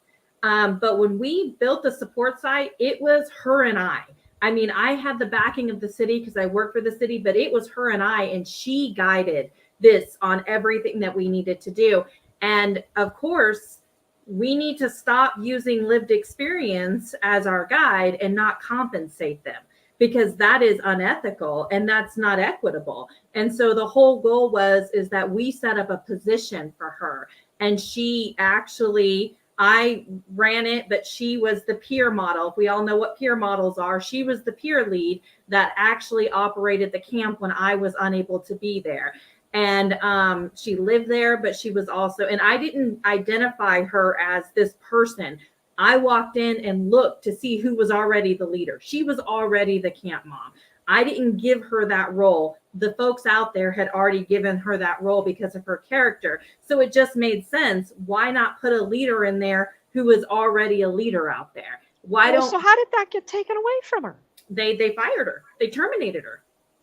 But when we built the support site, it was her and I. I mean, I had the backing of the city because I work for the city, but it was her and I, and she guided this on everything that we needed to do. And of course, we need to stop using lived experience as our guide and not compensate them, because that is unethical and that's not equitable. And so the whole goal is that we set up a position for her. And she actually, I ran it, but she was the peer model. If we all know what peer models are, she was the peer lead that actually operated the camp when I was unable to be there. And she lived there, but she was also, and I didn't identify her as this person. I walked in and looked to see who was already the leader. She was already the camp mom. I didn't give her that role. The folks out there had already given her that role because of her character. So it just made sense. Why not put a leader in there who was already a leader out there? So how did that get taken away from her? They fired her. They terminated her.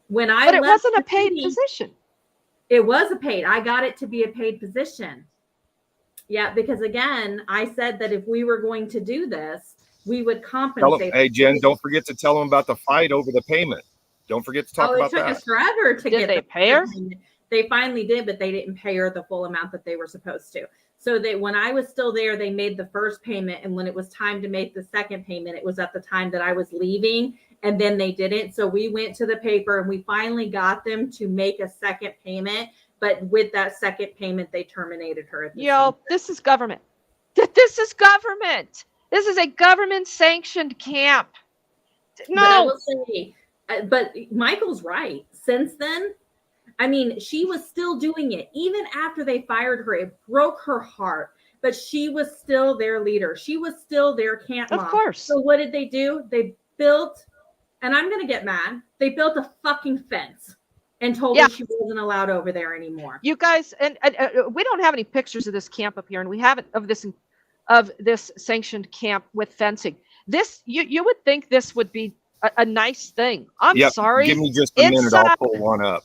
But it wasn't a paid position. It was a paid. I got it to be a paid position. Yeah, because again, I said that if we were going to do this, we would compensate. Hey, Jen, don't forget to tell them about the fight over the payment. Don't forget to talk about that. It took us forever to get. Did they pay her? They finally did, but they didn't pay her the full amount that they were supposed to. So when I was still there, they made the first payment, and when it was time to make the second payment, it was at the time that I was leaving, and then they didn't. So we went to the paper, and we finally got them to make a second payment. But with that second payment, they terminated her. This is government. This is government. This is a government-sanctioned camp. No. But I will say, but Michael's right. Since then, I mean, she was still doing it. Even after they fired her, it broke her heart. But she was still their leader. She was still their camp mom. Of course. So what did they do? They built, and I'm going to get mad, they built a fucking fence and told her she wasn't allowed over there anymore. You guys, and we don't have any pictures of this camp up here, and we haven't of this sanctioned camp with fencing. This you would think this would be a nice thing. I'm sorry. Give me just a minute. I'll pull one up.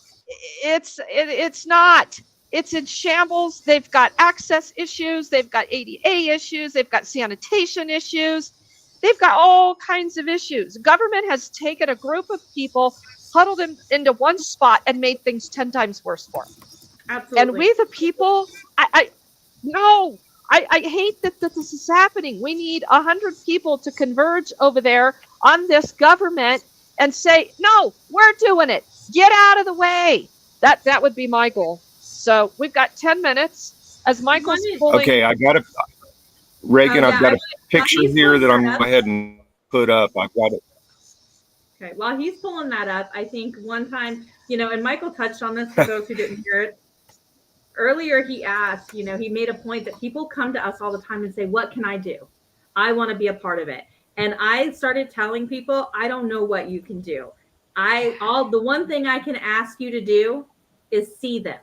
It's not. It's in shambles. They've got access issues. They've got ADA issues. They've got sanitation issues. They've got all kinds of issues. Government has taken a group of people, huddled them into one spot, and made things 10 times worse for them. Absolutely. And we, the people, I hate that this is happening. We need 100 people to converge over there on this government and say, no, we're doing it. Get out of the way. That would be my goal. So we've got 10 minutes as Michael's pulling. Okay, I got a Reagan. I've got a picture here that I'm going to go ahead and put up. I've got it. Okay, while he's pulling that up, I think one time, and Michael touched on this for those who didn't hear it. Earlier, he asked, he made a point that people come to us all the time and say, what can I do? I want to be a part of it. And I started telling people, I don't know what you can do. The one thing I can ask you to do is see them.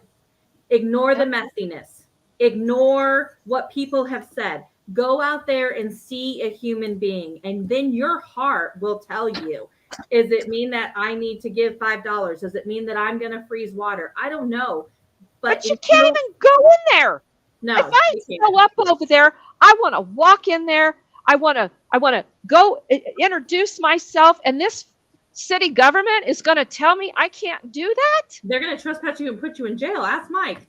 Ignore the messiness. Ignore what people have said. Go out there and see a human being, and then your heart will tell you. Does it mean that I need to give $5? Does it mean that I'm going to freeze water? I don't know. But you can't even go in there. No. If I go up over there, I want to walk in there. I want to go introduce myself, and this city government is going to tell me I can't do that? They're going to trespass you and put you in jail. Ask Mike.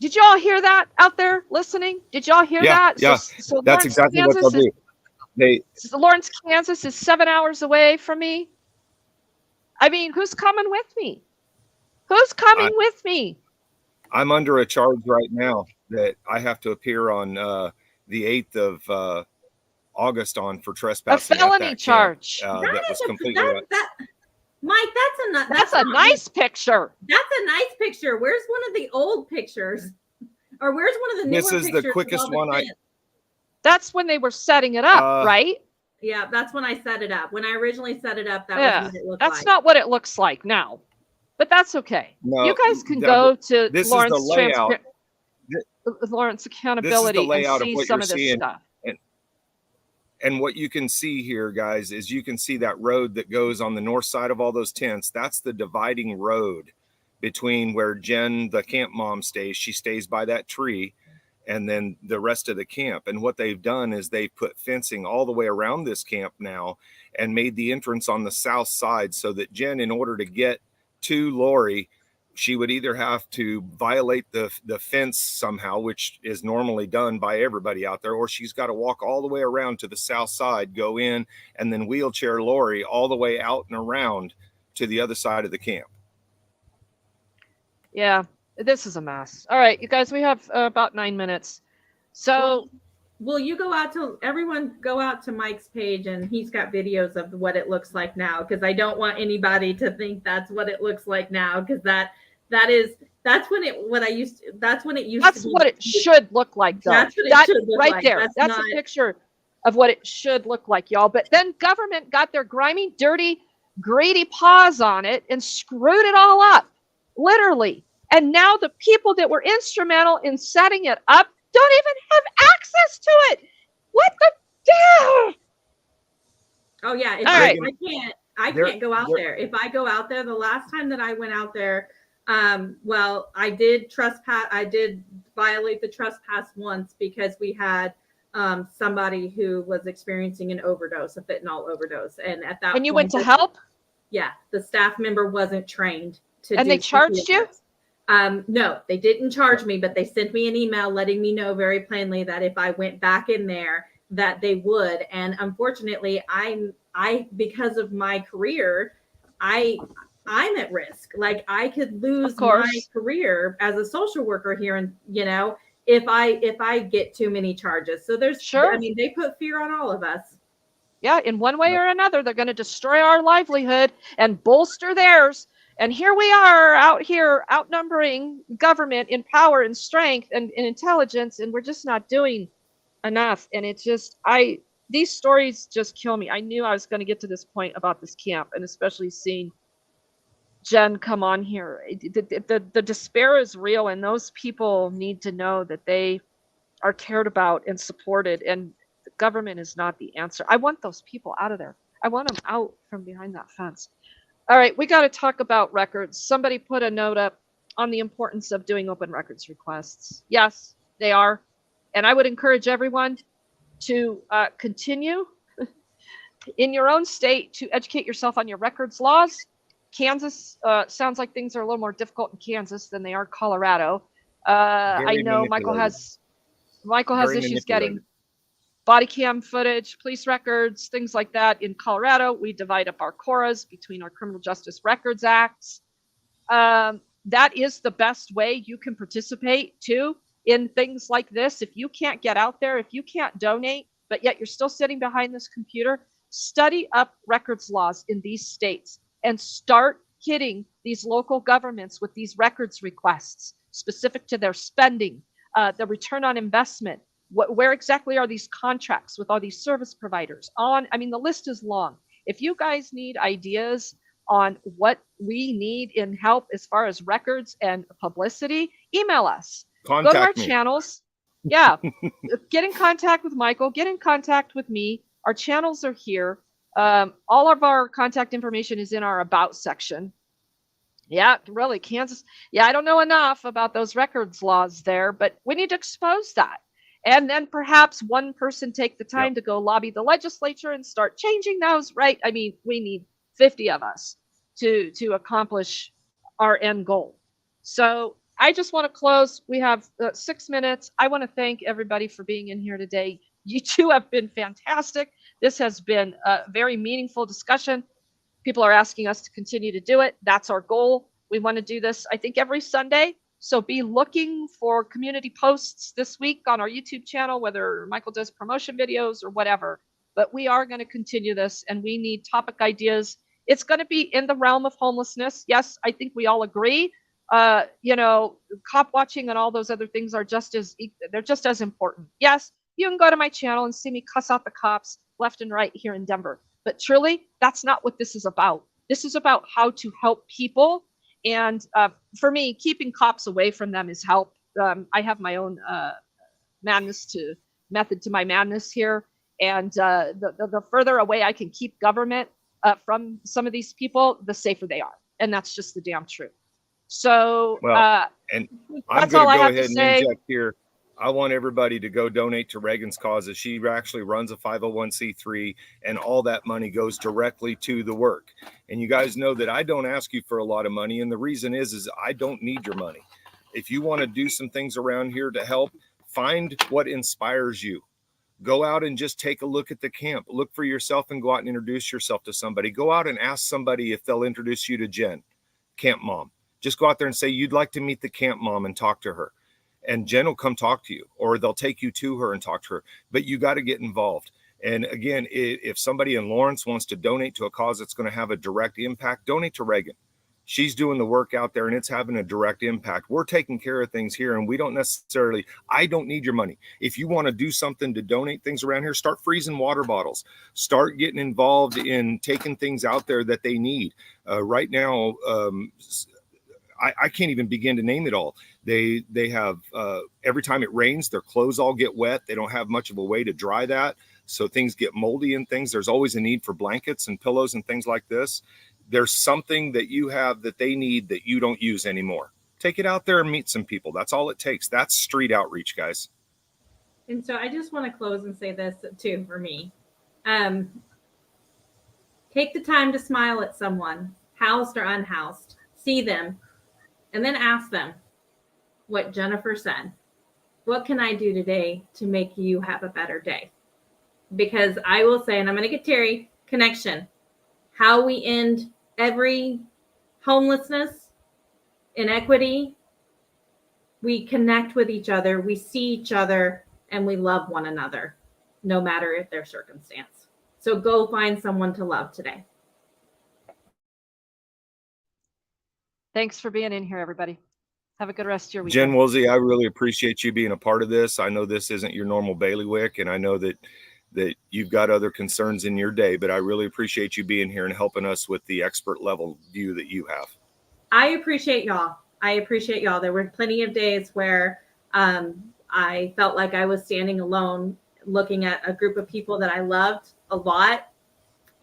Did y'all hear that out there listening? Did y'all hear that? Yeah, so that's exactly what they'll do. Lawrence, Kansas is 7 hours away from me. I mean, who's coming with me? Who's coming with me? I'm under a charge right now that I have to appear on the 8th of August on for trespassing. A felony charge. That was completely Mike, that's a nice picture. That's a nice picture. Where's one of the old pictures? Or where's one of the newer pictures? This is the quickest one. That's when they were setting it up, right? Yeah, that's when I set it up. When I originally set it up, that was what it looked like. That's not what it looks like now. But that's okay. No, you guys can go to Lawrence Lawrence Accountability and see some of this stuff. And what you can see here, guys, is you can see that road that goes on the north side of all those tents. That's the dividing road between where Jen, the camp mom, stays. She stays by that tree, and then the rest of the camp. And what they've done is they've put fencing all the way around this camp now and made the entrance on the south side so that Jen, in order to get to Lori, she would either have to violate the fence somehow, which is normally done by everybody out there, or she's got to walk all the way around to the south side, go in, and then wheelchair Lori all the way out and around to the other side of the camp. Yeah, this is a mess. All right, you guys, we have about 9 minutes. So will you everyone go out to Mike's page, and he's got videos of what it looks like now, because I don't want anybody to think that's what it looks like now, because that's when it should look like, though. That's what it should look like. Right there. That's a picture of what it should look like, y'all. But then government got their grimy, dirty, greedy paws on it and screwed it all up, literally. And now the people that were instrumental in setting it up don't even have access to it. What the hell? Oh yeah, I can't go out there. If I go out there, the last time that I went out there, I did trespass. I did violate the trespass once because we had somebody who was experiencing an overdose, a fentanyl overdose, and at that. And you went to help? Yeah, the staff member wasn't trained to. And they charged you? No, they didn't charge me, but they sent me an email letting me know very plainly that if I went back in there, that they would. And unfortunately, I because of my career, I'm at risk. Like, I could lose my career as a social worker here, and if I get too many charges. So I mean, they put fear on all of us. Yeah, in one way or another, they're going to destroy our livelihood and bolster theirs. And here we are out here outnumbering government in power and strength and intelligence, and we're just not doing enough. And it just, these stories just kill me. I knew I was going to get to this point about this camp, and especially seeing Jen come on here. The despair is real, and those people need to know that they are cared about and supported, and the government is not the answer. I want those people out of there. I want them out from behind that fence. All right, we got to talk about records. Somebody put a note up on the importance of doing open records requests. Yes, they are. And I would encourage everyone to continue in your own state to educate yourself on your records laws. Kansas sounds like things are a little more difficult in Kansas than they are Colorado. I know Michael has issues getting body cam footage, police records, things like that. In Colorado, we divide up our CORAs between our criminal justice records acts. that is the best way you can participate too in things like this. If you can't get out there, if you can't donate, but yet you're still sitting behind this computer, study up records laws in these states and start hitting these local governments with these records requests specific to their spending, the return on investment. Where exactly are these contracts with all these service providers on? I mean, the list is long. If you guys need ideas on what we need in help as far as records and publicity, email us. Go to our channels. Yeah. Get in contact with Michael. Get in contact with me. Our channels are here. All of our contact information is in our About section. Yeah, really, Kansas. Yeah, I don't know enough about those records laws there, but we need to expose that. And then perhaps one person take the time to go lobby the legislature and start changing those, right? I mean, we need 50 of us to accomplish our end goal. So I just want to close. We have 6 minutes. I want to thank everybody for being in here today. You two have been fantastic. This has been a very meaningful discussion. People are asking us to continue to do it. That's our goal. We want to do this, I think, every Sunday. So be looking for community posts this week on our YouTube channel, whether Michael does promotion videos or whatever. But we are going to continue this, and we need topic ideas. It's going to be in the realm of homelessness. Yes, I think we all agree. You know, cop watching and all those other things are they're just as important. Yes, you can go to my channel and see me cuss out the cops left and right here in Denver. But truly, that's not what this is about. This is about how to help people. And for me, keeping cops away from them is help. I have my own method to my madness here. And the further away I can keep government from some of these people, the safer they are. And that's just the damn truth. So and I'm going to go ahead and inject here. I want everybody to go donate to Reagan's causes. She actually runs a 501c3, and all that money goes directly to the work. And you guys know that I don't ask you for a lot of money. And the reason is I don't need your money. If you want to do some things around here to help, find what inspires you. Go out and just take a look at the camp. Look for yourself and go out and introduce yourself to somebody. Go out and ask somebody if they'll introduce you to Jen, camp mom. Just go out there and say, you'd like to meet the camp mom and talk to her. And Jen will come talk to you, or they'll take you to her and talk to her. But you got to get involved. And again, if somebody in Lawrence wants to donate to a cause that's going to have a direct impact, donate to Reagan. She's doing the work out there and it's having a direct impact. We're taking care of things here, and we don't necessarily, I don't need your money. If you want to do something to donate things around here, start freezing water bottles. Start getting involved in taking things out there that they need. Right now, I can't even begin to name it all. They have, every time it rains, their clothes all get wet. They don't have much of a way to dry that. So things get moldy and things. There's always a need for blankets and pillows and things like this. There's something that you have that they need that you don't use anymore. Take it out there and meet some people. That's all it takes. That's street outreach, guys. And so I just want to close and say this too for me. Take the time to smile at someone, housed or unhoused. See them. And then ask them what Jennifer said. What can I do today to make you have a better day? Because I will say, and I'm going to get Terry, connection. How we end every homelessness, inequity, we connect with each other, we see each other, and we love one another, no matter if their circumstance. So go find someone to love today. Thanks for being in here, everybody. Have a good rest of your week. Jen Woolsey, I really appreciate you being a part of this. I know this isn't your normal bailiwick, and I know that you've got other concerns in your day, but I really appreciate you being here and helping us with the expert level view that you have. I appreciate y'all. There were plenty of days where I felt like I was standing alone looking at a group of people that I loved a lot.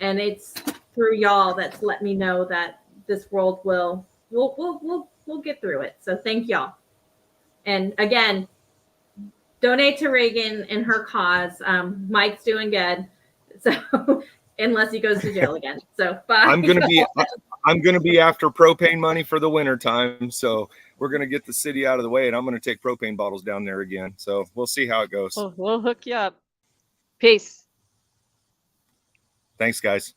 And it's through y'all that's let me know that this world we'll get through it. So thank y'all. And again, donate to Reagan and her cause. Mike's doing good. So unless he goes to jail again. So bye. I'm gonna be after propane money for the winter time. So we're gonna get the city out of the way, and I'm gonna take propane bottles down there again. So we'll see how it goes. We'll hook you up. Peace. Thanks, guys.